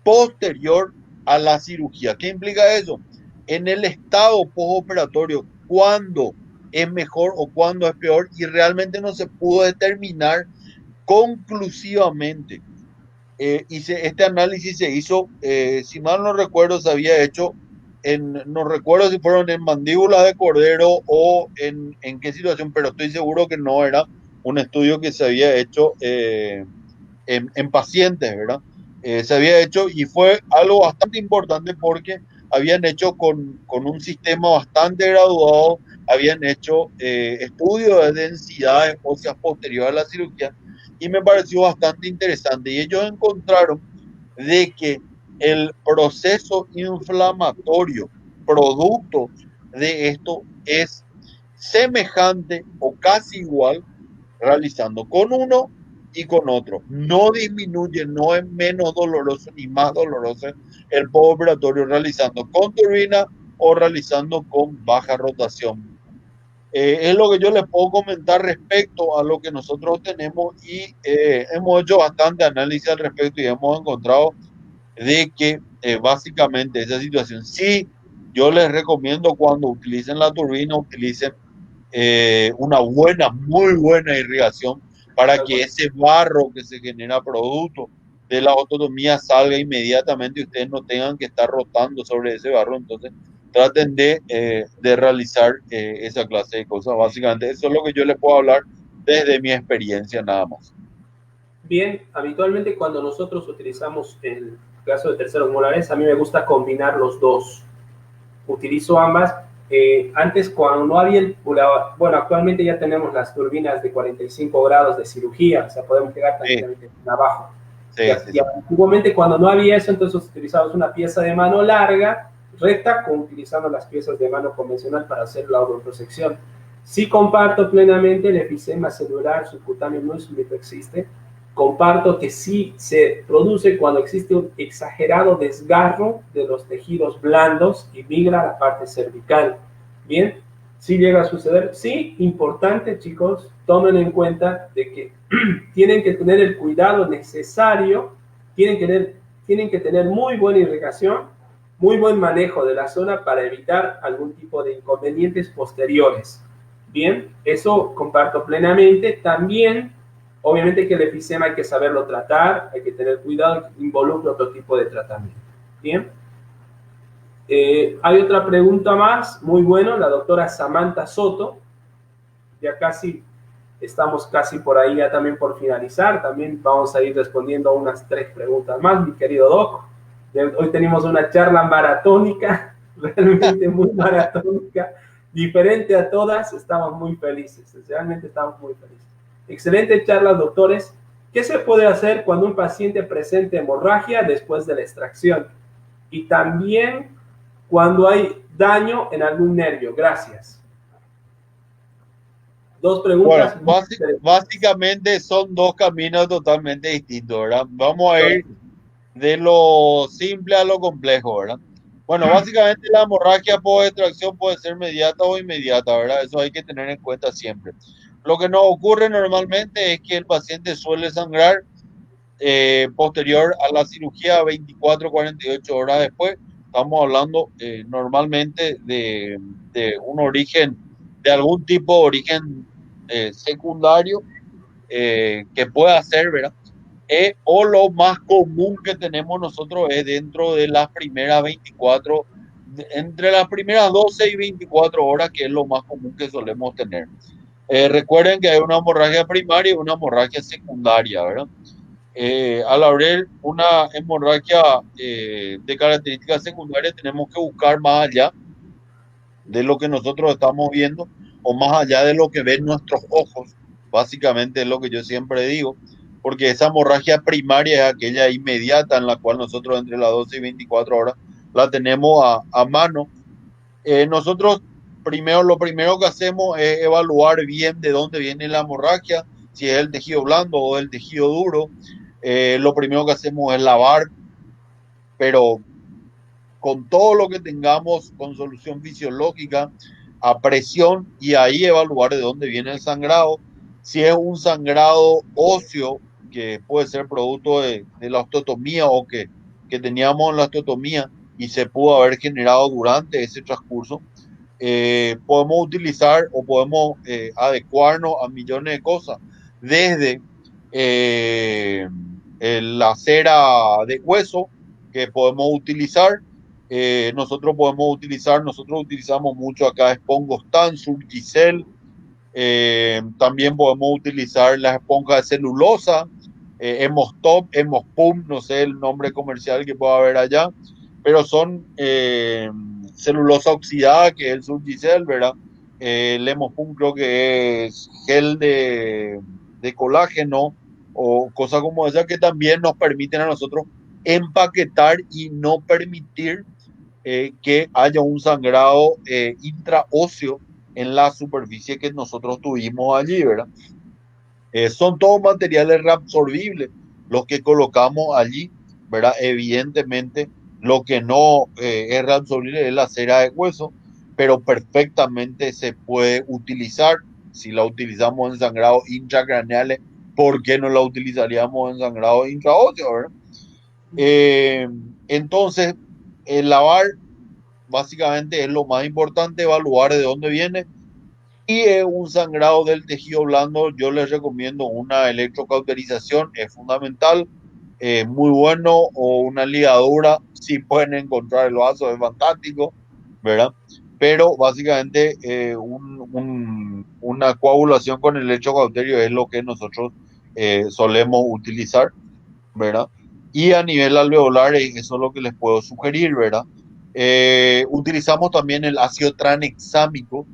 posterior a la cirugía. ¿Qué implica eso? En el estado postoperatorio, ¿cuándo es mejor o cuándo es peor? Y realmente no se pudo determinar conclusivamente. Este análisis se hizo, si mal no recuerdo, se había hecho no recuerdo si fueron en mandíbula de cordero o en qué situación, pero estoy seguro que no era un estudio que se había hecho en pacientes, ¿verdad? Se había hecho y fue algo bastante importante porque habían hecho con un sistema bastante graduado, habían hecho estudios de densidades óseas posteriores a la cirugía y me pareció bastante interesante. Y ellos encontraron de que el proceso inflamatorio producto de esto es semejante o casi igual realizando con uno y con otro. No disminuye, no es menos doloroso ni más doloroso el postoperatorio realizando con turbina o realizando con baja rotación. Es lo que yo les puedo comentar respecto a lo que nosotros tenemos y hemos hecho bastante análisis al respecto y hemos encontrado de que básicamente esa situación, sí, yo les recomiendo cuando utilicen la turbina, utilicen una buena, muy buena irrigación para que ese barro que se genera producto de la ototomía salga inmediatamente y ustedes no tengan que estar rotando sobre ese barro. Entonces, traten de realizar esa clase de cosas. Básicamente, eso es lo que yo les puedo hablar desde mi experiencia nada más. Bien, habitualmente cuando nosotros utilizamos el caso de terceros molares, a mí me gusta combinar los dos. Utilizo ambas. Antes, cuando no había bueno, actualmente ya tenemos las turbinas de 45 grados de cirugía, o sea, podemos llegar Sí, tranquilamente abajo. sí, sí, Y sí. antiguamente, cuando no había eso, entonces utilizamos una pieza de mano larga, recta, utilizando las piezas de mano convencional para hacer la autoprotección. Sí comparto plenamente el efisema celular subcutáneo no súbito existe. Comparto que sí se produce cuando existe un exagerado desgarro de los tejidos blandos y migra a la parte cervical. Bien, sí llega a suceder. Sí, importante, chicos, tomen en cuenta de que tienen que tener el cuidado necesario, tienen que tener muy buena irrigación, muy buen manejo de la zona para evitar algún tipo de inconvenientes posteriores. Bien, eso comparto plenamente. También, obviamente que el efisema hay que saberlo tratar, hay que tener cuidado, involucra otro tipo de tratamiento. Bien. Hay otra pregunta más, muy bueno, la doctora Samantha Soto, ya casi estamos casi por ahí, ya también por finalizar, también vamos a ir respondiendo a unas 3 preguntas más, mi querido Doc. Hoy tenemos una charla maratónica, realmente muy maratónica, diferente a todas, estamos muy felices, realmente estamos muy felices. Excelente charla, doctores. ¿Qué se puede hacer cuando un paciente presente hemorragia después de la extracción? Y también cuando hay daño en algún nervio. Gracias. Dos Bueno, preguntas muy interesantes. básicamente son dos caminos totalmente distintos, ¿verdad? Vamos a ir de lo simple a lo complejo, ¿verdad? Bueno, básicamente la hemorragia por extracción puede ser mediata o inmediata, ¿verdad? Eso hay que tener en cuenta siempre. Lo que nos ocurre normalmente es que el paciente suele sangrar posterior a la cirugía 24-48 horas después. Estamos hablando normalmente de un origen, de algún tipo de origen secundario que pueda ser, ¿verdad? O lo más común que tenemos nosotros es dentro de las primeras 24, entre las primeras 12 y 24 horas, que es lo más común que solemos tener. Recuerden que hay una hemorragia primaria y una hemorragia secundaria, ¿verdad? Al abrir una hemorragia de características secundarias, tenemos que buscar más allá de lo que nosotros estamos viendo o más allá de lo que ven nuestros ojos. Básicamente es lo que yo siempre digo, porque esa hemorragia primaria es aquella inmediata en la cual nosotros entre las 12 y 24 horas la tenemos a mano. Nosotros primero, lo primero que hacemos es evaluar bien de dónde viene la hemorragia, si es el tejido blando o el tejido duro. Lo primero que hacemos es lavar, pero con todo lo que tengamos con solución fisiológica a presión y ahí evaluar de dónde viene el sangrado. Si es un sangrado óseo, que puede ser producto de la osteotomía o que teníamos en la osteotomía y se pudo haber generado durante ese transcurso, podemos utilizar o podemos adecuarnos a millones de cosas, desde eh, la cera de hueso que podemos utilizar. Nosotros utilizamos mucho acá Espongostan, Surgicel. También podemos utilizar las esponjas de celulosa, Hemostop, Hemospum, no sé el nombre comercial que pueda haber allá, pero son celulosa oxidada, que es el Surgicel, ¿verdad? El Hemospum creo que es gel de colágeno o cosas como esa que también nos permiten a nosotros empaquetar y no permitir que haya un sangrado intraóseo en la superficie que nosotros tuvimos allí, ¿verdad? Son todos materiales reabsorbibles los que colocamos allí, ¿verdad? Evidentemente, lo que no es reabsorbible es la cera de hueso, pero perfectamente se puede utilizar. Si la utilizamos en sangrados intracraneales, ¿por qué no la utilizaríamos en sangrados intraóseos, ¿verdad? Eh, entonces, el lavar básicamente es lo más importante, evaluar de dónde viene. Y es un sangrado del tejido blando, yo les recomiendo una electrocauterización, es fundamental, muy bueno, o una ligadura, si pueden encontrar el vaso, es fantástico, ¿verdad? Pero básicamente una coagulación con el lecho cauterio es lo que nosotros solemos utilizar, ¿verdad? Y a nivel alveolar, eso es lo que les puedo sugerir, ¿verdad? Utilizamos también el ácido tranexámico,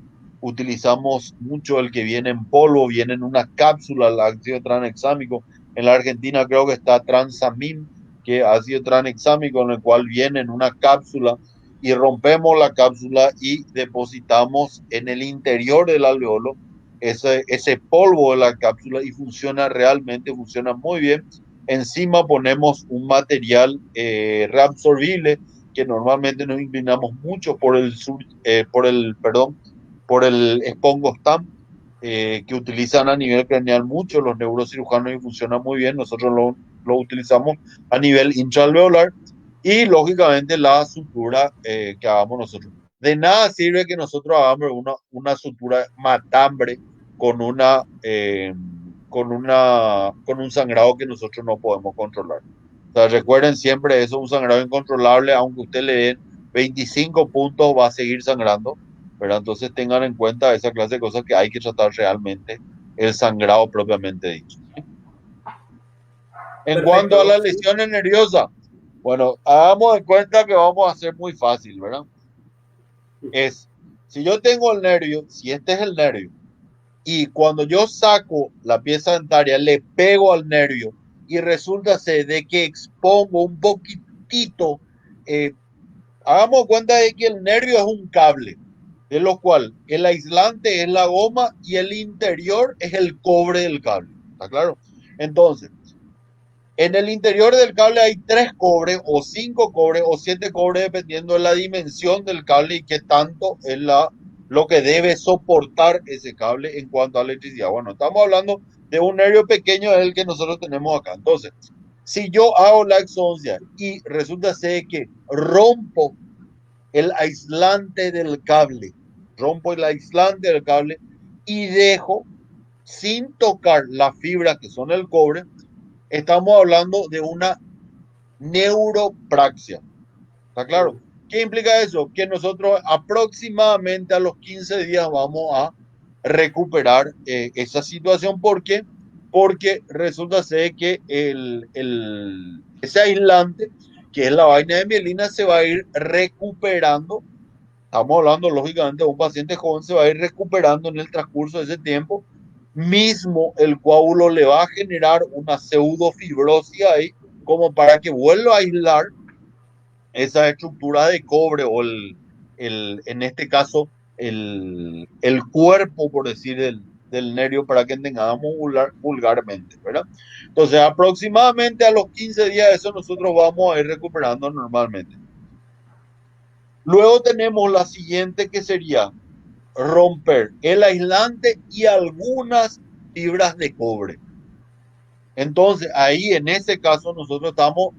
utilizamos mucho el que viene en polvo, viene en una cápsula, el ácido tranexámico. En la Argentina creo que está Transamin, que es ácido tranexámico, en el cual viene en una cápsula y rompemos la cápsula y depositamos en el interior del alveolo ese polvo de la cápsula y funciona realmente, funciona muy bien. Encima ponemos un material reabsorbible que normalmente nos inclinamos mucho por el Spongostam, que utilizan a nivel craneal mucho los neurocirujanos y funciona muy bien. Nosotros lo utilizamos a nivel intraalveolar y lógicamente la sutura que hagamos nosotros. De nada sirve que nosotros hagamos una sutura matambre con con un sangrado que nosotros no podemos controlar. O sea, recuerden siempre eso, un sangrado incontrolable, aunque usted le den 25 puntos, va a seguir sangrando, ¿verdad? Entonces tengan en cuenta esa clase de cosas que hay que tratar realmente el sangrado propiamente dicho. En cuanto a Perfecto, las sí. lesiones nerviosas, bueno, hagamos de cuenta que vamos a hacer muy fácil, ¿verdad? Es, si yo tengo el nervio, si este es el nervio, y cuando yo saco la pieza dentaria, le pego al nervio y resulta ser de que expongo un poquitito, eh, hagamos cuenta de que el nervio es un cable, de lo cual el aislante es la goma y el interior es el cobre del cable. ¿Está claro? Entonces, en el interior del cable hay 3 cobres o 5 cobres o 7 cobres dependiendo de la dimensión del cable y qué tanto es lo que debe soportar ese cable en cuanto a electricidad. Bueno, estamos hablando de un nervio pequeño, es el que nosotros tenemos acá. Entonces, si yo hago la exoncia y resulta ser que rompo el aislante del cable y dejo sin tocar las fibras que son el cobre, estamos hablando de una neuropraxia. ¿Está claro? ¿Qué implica eso? Que nosotros aproximadamente a los 15 días vamos a recuperar esa situación. ¿Por qué? Porque resulta ser que ese aislante, que es la vaina de mielina, se va a ir recuperando. Estamos hablando, lógicamente, de un paciente joven, se va a ir recuperando en el transcurso de ese tiempo. Mismo el coágulo le va a generar una pseudofibrosis ahí, como para que vuelva a aislar esa estructura de cobre o en este caso, el cuerpo, por decir, del nervio, para que entendamos vulgarmente, ¿verdad? Entonces, aproximadamente a los 15 días de eso nosotros vamos a ir recuperando normalmente. Luego tenemos la siguiente, que sería romper el aislante y algunas fibras de cobre. Entonces, ahí en ese caso nosotros estamos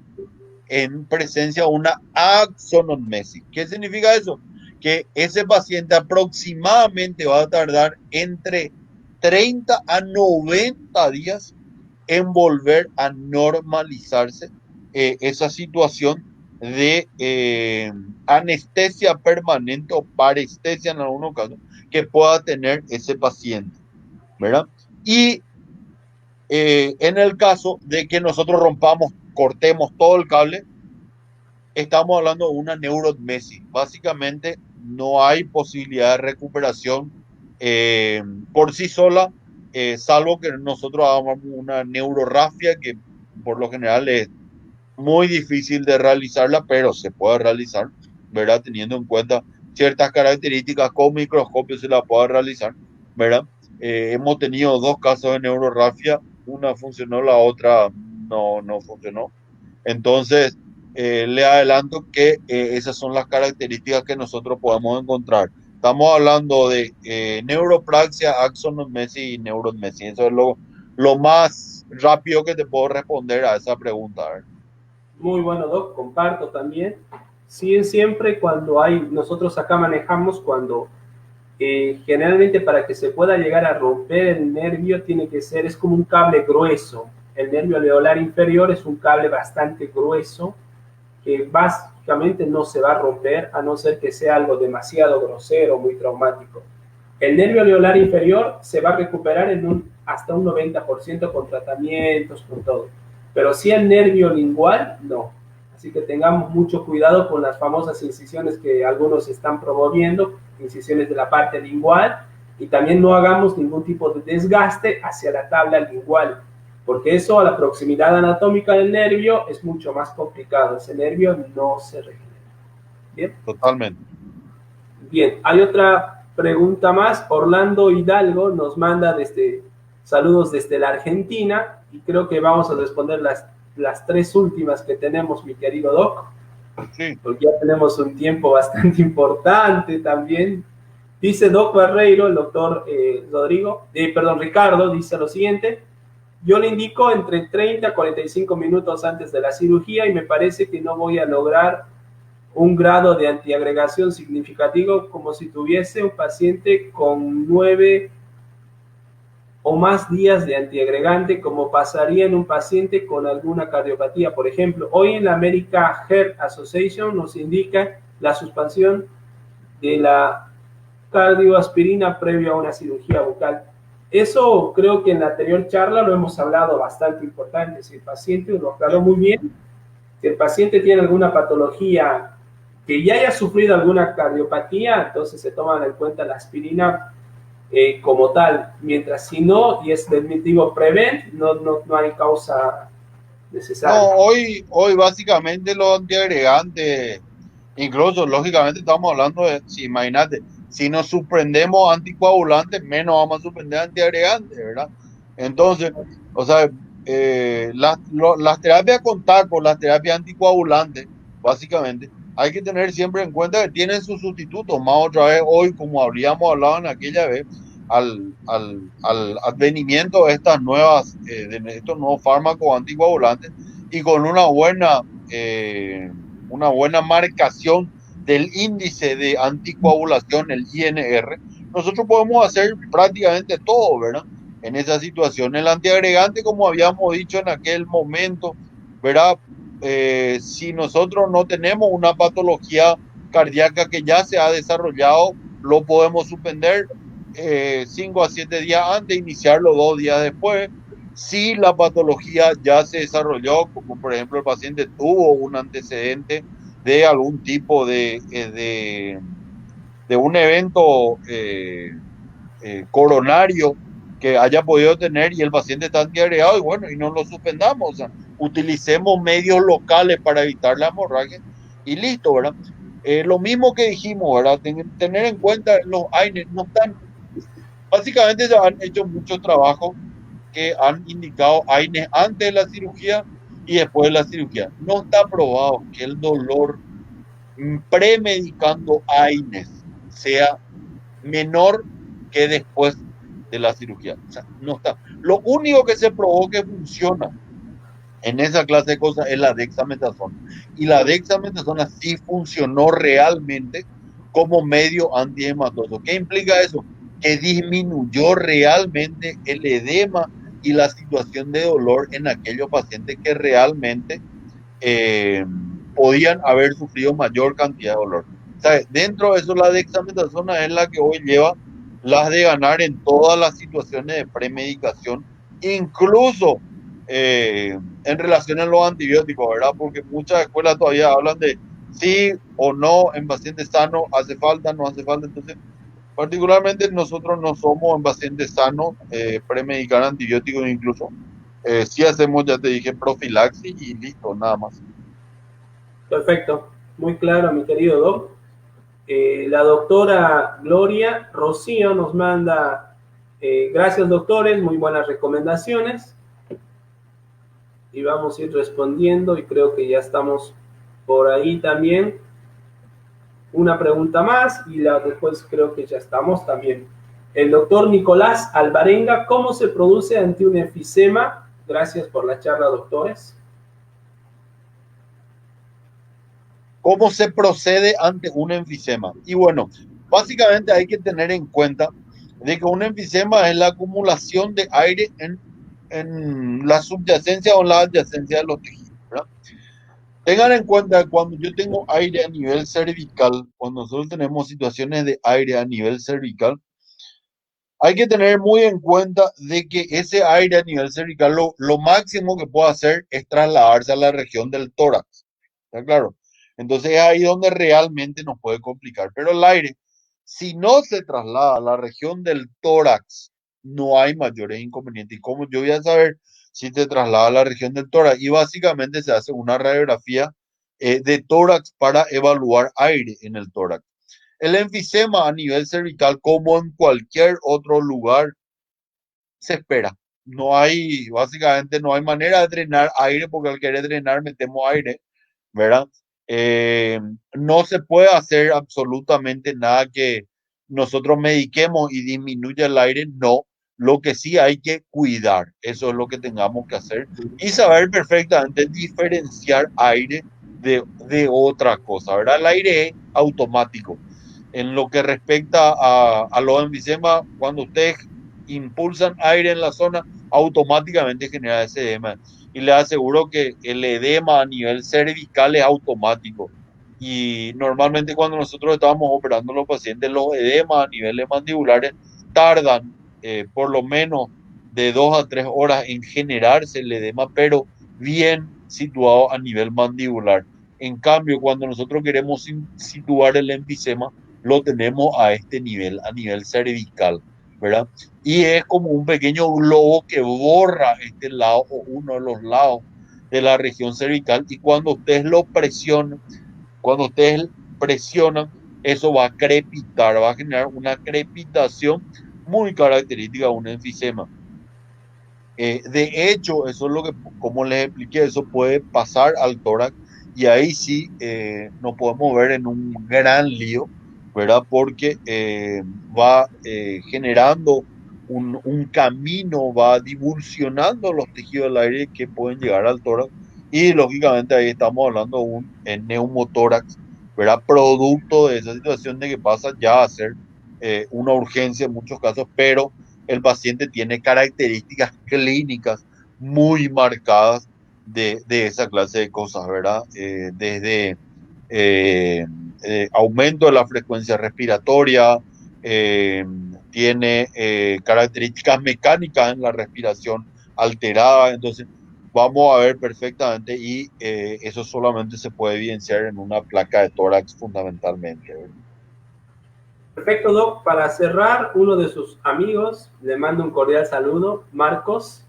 en presencia de una axonommesis. ¿Qué significa eso? Que ese paciente aproximadamente va a tardar entre 30 a 90 días en volver a normalizarse esa situación de anestesia permanente o parestesia en algunos casos que pueda tener ese paciente, ¿verdad? Y en el caso de que nosotros cortemos todo el cable, estamos hablando de una neurotmesis. Básicamente no hay posibilidad de recuperación por sí sola, salvo que nosotros hagamos una neurorrafia, que por lo general es muy difícil de realizarla, pero se puede realizar, ¿verdad? Teniendo en cuenta ciertas características, con microscopio se la puede realizar, ¿verdad? Hemos tenido 2 casos de neurorrafia, una funcionó, la otra no funcionó. Entonces, le adelanto que esas son las características que nosotros podemos encontrar. Estamos hablando de neuropraxia, axonommesis y neurotmesis. Eso es lo más rápido que te puedo responder a esa pregunta. ¿Verdad? Muy bueno, Doc, comparto también. Sí, siempre cuando nosotros acá manejamos cuando generalmente para que se pueda llegar a romper el nervio tiene que ser, es como un cable grueso. El nervio alveolar inferior es un cable bastante grueso que lógicamente no se va a romper a no ser que sea algo demasiado grosero, muy traumático. El nervio alveolar inferior se va a recuperar hasta un 90% con tratamientos, con todo. Pero si el nervio lingual, no. Así que tengamos mucho cuidado con las famosas incisiones que algunos están promoviendo, incisiones de la parte lingual, y también no hagamos ningún tipo de desgaste hacia la tabla lingual, porque eso a la proximidad anatómica del nervio es mucho más complicado. Ese nervio no se regenera. ¿Bien? Totalmente. Bien, hay otra pregunta más. Orlando Hidalgo nos manda saludos desde la Argentina y creo que vamos a responder las tres últimas que tenemos, mi querido Doc, sí, porque ya tenemos un tiempo bastante importante también. Dice Doc Barreiro, el doctor Ricardo, dice lo siguiente: yo le indico entre 30 a 45 minutos antes de la cirugía y me parece que no voy a lograr un grado de antiagregación significativo como si tuviese un paciente con 9 o más días de antiagregante, como pasaría en un paciente con alguna cardiopatía. Por ejemplo, hoy en la American Heart Association nos indica la suspensión de la cardioaspirina previo a una cirugía bucal. Eso creo que en la anterior charla lo hemos hablado bastante importante. Si el paciente, lo aclaró muy bien, si el paciente tiene alguna patología que ya haya sufrido alguna cardiopatía, entonces se toman en cuenta la aspirina como tal. Mientras si no, y es definitivo prevent, no hay causa necesaria. No, hoy básicamente los antiagregantes, incluso lógicamente estamos hablando de, si imagínate, si nos suspendemos anticoagulantes, menos vamos a suspender antiagregantes, ¿verdad? Entonces, o sea, las terapias con taco, las terapias anticoagulantes, básicamente, hay que tener siempre en cuenta que tienen sus sustitutos, más otra vez hoy, como habríamos hablado en aquella vez, al advenimiento de estas nuevas, de estos nuevos fármacos anticoagulantes y con una buena marcación del índice de anticoagulación, el INR, nosotros podemos hacer prácticamente todo, ¿verdad? En esa situación, el antiagregante, como habíamos dicho en aquel momento, ¿verdad? Si nosotros no tenemos una patología cardíaca que ya se ha desarrollado, lo podemos suspender 5 a 7 días antes, iniciarlo 2 días después. Si la patología ya se desarrolló, como por ejemplo el paciente tuvo un antecedente de algún tipo de un evento coronario que haya podido tener y el paciente está antiagregado, y bueno, y no lo suspendamos, o sea, utilicemos medios locales para evitar la hemorragia y listo, ¿verdad? Lo mismo que dijimos, ¿verdad? Tener en cuenta los AINES, no están, básicamente se han hecho muchos trabajos que han indicado AINES antes de la cirugía y después de la cirugía. No está probado que el dolor premedicando AINES sea menor que después de la cirugía. O sea, no está. Lo único que se probó que funciona en esa clase de cosas es la dexametasona. Y la dexametasona sí funcionó realmente como medio antihematoso. ¿Qué implica eso? Que disminuyó realmente el edema y la situación de dolor en aquellos pacientes que realmente podían haber sufrido mayor cantidad de dolor. ¿Sabes? Dentro de eso, la dexametasona es la que hoy lleva las de ganar en todas las situaciones de premedicación, incluso en relación a los antibióticos, ¿verdad? Porque muchas escuelas todavía hablan de sí o no en pacientes sanos, hace falta, no hace falta. Entonces, particularmente nosotros no somos en pacientes sanos premedicar antibióticos incluso. Sí hacemos, ya te dije, profilaxis y listo, nada más. Perfecto, muy claro, mi querido Doc. La doctora Gloria Rocío nos manda, gracias doctores, muy buenas recomendaciones. Y vamos a ir respondiendo y creo que ya estamos por ahí también. Una pregunta más y después creo que ya estamos también. El doctor Nicolás Alvarenga, ¿cómo se produce ante un enfisema? Gracias por la charla, doctores. ¿Cómo se procede ante un enfisema? Y bueno, básicamente hay que tener en cuenta de que un enfisema es la acumulación de aire en la subyacencia o la adyacencia de los tejidos, ¿verdad? Tengan en cuenta, cuando yo tengo aire a nivel cervical, cuando nosotros tenemos situaciones de aire a nivel cervical, hay que tener muy en cuenta de que ese aire a nivel cervical, lo máximo que puede hacer es trasladarse a la región del tórax. ¿Está claro? Entonces es ahí donde realmente nos puede complicar. Pero el aire, si no se traslada a la región del tórax, no hay mayores inconvenientes. ¿Y cómo yo voy a saber si te traslada a la región del tórax? Y básicamente se hace una radiografía de tórax para evaluar aire en el tórax. El enfisema a nivel cervical, como en cualquier otro lugar, se espera. No hay, básicamente no hay manera de drenar aire, porque al querer drenar metemos aire, ¿verdad? No se puede hacer absolutamente nada que nosotros mediquemos y disminuya el aire, no. Lo que sí hay que cuidar, eso es lo que tengamos que hacer y saber perfectamente diferenciar aire de otra cosa, ¿verdad? El aire es automático. En lo que respecta a los enfisemas, cuando ustedes impulsan aire en la zona, automáticamente genera ese edema. Y les aseguro que el edema a nivel cervical es automático. Y normalmente cuando nosotros estamos operando a los pacientes, los edemas a niveles mandibulares tardan por lo menos de 2 a 3 horas en generarse el edema, pero bien situado a nivel mandibular. En cambio, cuando nosotros queremos situar el enfisema, lo tenemos a este nivel, a nivel cervical, ¿verdad? Y es como un pequeño globo que borra este lado o uno de los lados de la región cervical y cuando ustedes presionan, eso va a crepitar, va a generar una crepitación muy característica de un enfisema. De hecho, eso es lo que, como les expliqué, eso puede pasar al tórax y ahí sí nos podemos ver en un gran lío, ¿verdad? Porque va generando un camino, va divulsionando los tejidos del aire que pueden llegar al tórax y lógicamente ahí estamos hablando de un neumotórax, ¿verdad? Producto de esa situación de que pasa ya a ser una urgencia en muchos casos, pero el paciente tiene características clínicas muy marcadas de esa clase de cosas, ¿verdad? Desde eh, aumento de la frecuencia respiratoria, eh, tiene características mecánicas en la respiración alterada, entonces vamos a ver perfectamente y eso solamente se puede evidenciar en una placa de tórax fundamentalmente, ¿verdad? Perfecto, Doc. Para cerrar, uno de sus amigos le manda un cordial saludo, Marcos.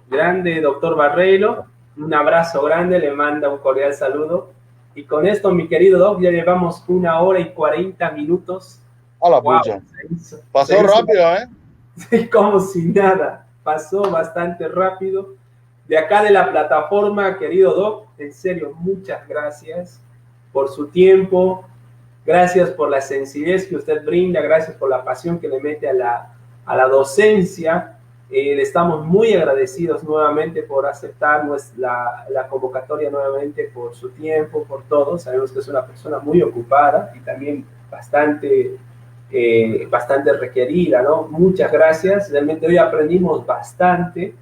Grande, doctor Barreiro. Un abrazo grande, le manda un cordial saludo. Y con esto, mi querido Doc, ya llevamos 1 hora y 40 minutos. A la Wow, pucha. se Pasó hizo rápido, ¿eh? como si nada. Pasó bastante rápido. De acá de la plataforma, querido Doc, en serio, muchas gracias por su tiempo, gracias por la sencillez que usted brinda, gracias por la pasión que le mete a la docencia. Le estamos muy agradecidos nuevamente por aceptar la convocatoria nuevamente, por su tiempo, por todo. Sabemos que es una persona muy ocupada y también bastante requerida, ¿no? Muchas gracias. Realmente hoy aprendimos bastante.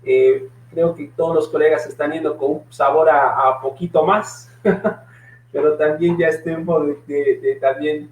Creo que todos los colegas están yendo con un sabor a poquito más. Pero también ya es tiempo también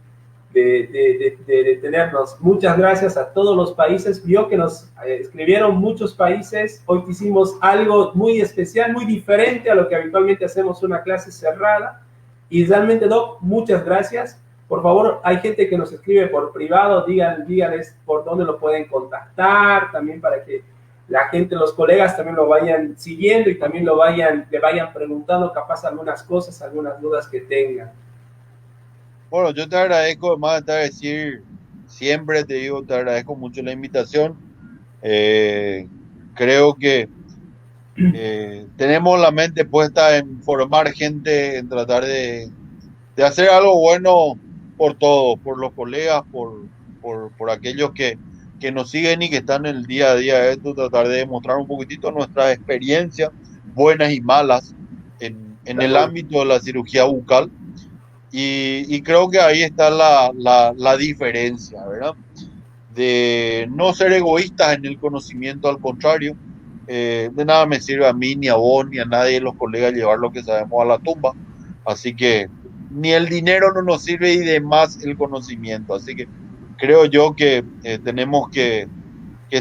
de detenernos. Muchas gracias a todos los países. Vio que nos escribieron muchos países. Hoy hicimos algo muy especial, muy diferente a lo que habitualmente hacemos, una clase cerrada. Y realmente, Doc, muchas gracias. Por favor, hay gente que nos escribe por privado, díganles por dónde lo pueden contactar, también para que la gente, los colegas también lo vayan siguiendo y también le vayan preguntando capaz algunas cosas, algunas dudas que tengan. Bueno, yo te agradezco, además de decir, siempre te digo, te agradezco mucho la invitación. Creo que tenemos la mente puesta en formar gente, en tratar de hacer algo bueno por todos, por los colegas, por aquellos que nos siguen y que están en el día a día de esto, tratar de demostrar un poquitito nuestras experiencias, buenas y malas, en el ámbito de la cirugía bucal. Y creo que ahí está la diferencia, ¿verdad? De no ser egoístas en el conocimiento, al contrario, de nada me sirve a mí, ni a vos, ni a nadie de los colegas llevar lo que sabemos a la tumba. Así que ni el dinero no nos sirve y demás el conocimiento. Así que creo yo que tenemos que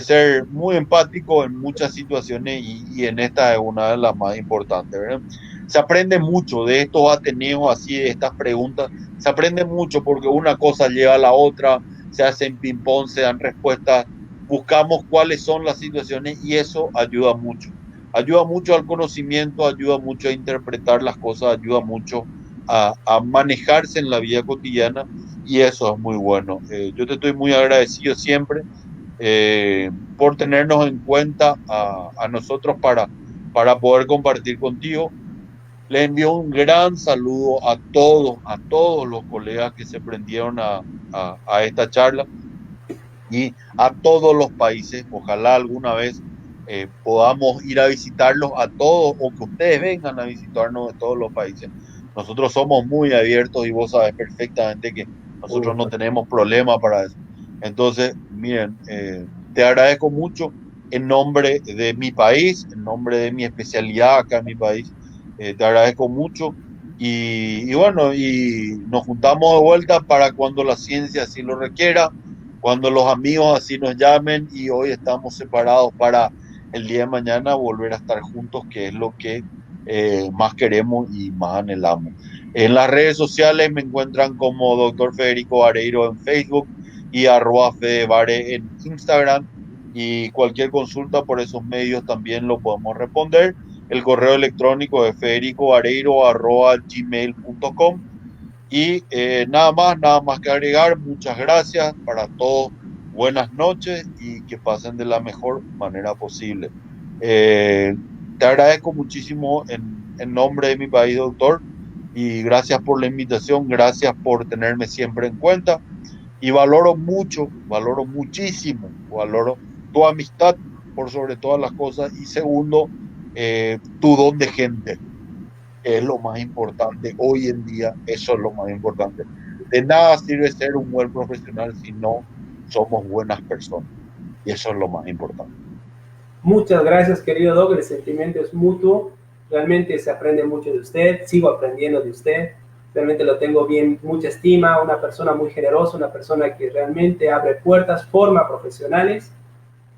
ser muy empáticos en muchas situaciones y en esta es una de las más importantes, ¿verdad? Se aprende mucho de estos ateneos, así de estas preguntas, se aprende mucho porque una cosa lleva a la otra, se hacen ping-pong, se dan respuestas, buscamos cuáles son las situaciones y eso ayuda mucho al conocimiento, ayuda mucho a interpretar las cosas, ayuda mucho a manejarse en la vida cotidiana y eso es muy bueno. Yo te estoy muy agradecido siempre por tenernos en cuenta a nosotros para poder compartir contigo. Les envío un gran saludo a todos los colegas que se prendieron a esta charla y a todos los países. Ojalá alguna vez podamos ir a visitarlos a todos o que ustedes vengan a visitarnos de todos los países. Nosotros somos muy abiertos y vos sabes perfectamente que nosotros no tenemos problema para eso. Entonces, miren, te agradezco mucho en nombre de mi país, en nombre de mi especialidad acá en mi país. Te agradezco mucho y bueno, y nos juntamos de vuelta para cuando la ciencia así lo requiera, cuando los amigos así nos llamen y hoy estamos separados para el día de mañana volver a estar juntos, que es lo que más queremos y más anhelamos. En las redes sociales me encuentran como Dr. Federico Vareiro en Facebook y @fedevare en Instagram y cualquier consulta por esos medios también lo podemos responder. El correo electrónico es federicovareiro@gmail.com y nada más que agregar. Muchas gracias para todos. Buenas noches y que pasen de la mejor manera posible. Eh, Te agradezco muchísimo en nombre de mi país, doctor, y gracias por la invitación, gracias por tenerme siempre en cuenta y valoro mucho, valoro muchísimo, valoro tu amistad por sobre todas las cosas y segundo, tu don de gente es lo más importante hoy en día, eso es lo más importante. De nada sirve ser un buen profesional si no somos buenas personas. Y eso es lo más importante. Muchas gracias, querido Doc. El sentimiento es mutuo. Realmente se aprende mucho de usted. Sigo aprendiendo de usted. Realmente lo tengo bien, mucha estima. Una persona muy generosa, una persona que realmente abre puertas, forma profesionales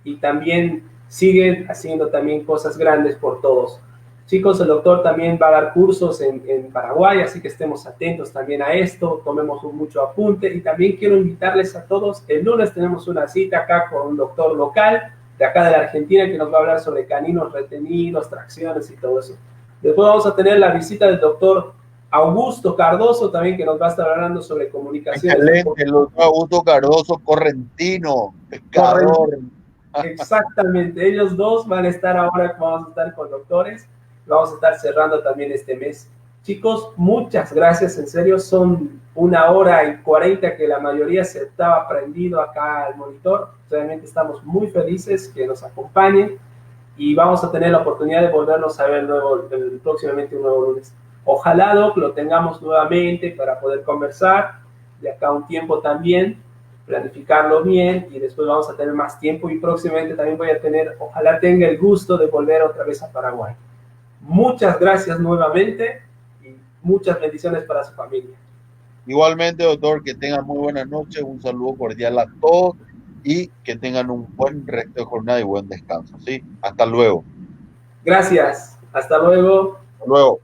y también sigue haciendo también cosas grandes por todos. Chicos, el doctor también va a dar cursos en Paraguay, así que estemos atentos también a esto, tomemos mucho apunte y también quiero invitarles a todos, el lunes tenemos una cita acá con un doctor local de acá de la Argentina que nos va a hablar sobre caninos retenidos, tracciones y todo eso. Después vamos a tener la visita del doctor Augusto Cardoso también que nos va a estar hablando sobre comunicaciones. Excelente, el doctor Augusto Cardoso, correntino, pescador. Exactamente, ellos dos van a estar ahora, vamos a estar con doctores, vamos a estar cerrando también este mes. Chicos, muchas gracias, en serio, son 1 hora y 40 que la mayoría se estaba prendido acá al monitor, realmente estamos muy felices que nos acompañen y vamos a tener la oportunidad de volvernos a ver luego, próximamente un nuevo lunes. Ojalá, Doc, lo tengamos nuevamente para poder conversar de acá un tiempo también, planificarlo bien y después vamos a tener más tiempo y próximamente también voy a tener, ojalá tenga el gusto de volver otra vez a Paraguay. Muchas gracias nuevamente y muchas bendiciones para su familia. Igualmente, doctor, que tengan muy buenas noches, un saludo cordial a todos y que tengan un buen resto de jornada y buen descanso, ¿sí? Hasta luego. Gracias, hasta luego. Hasta luego.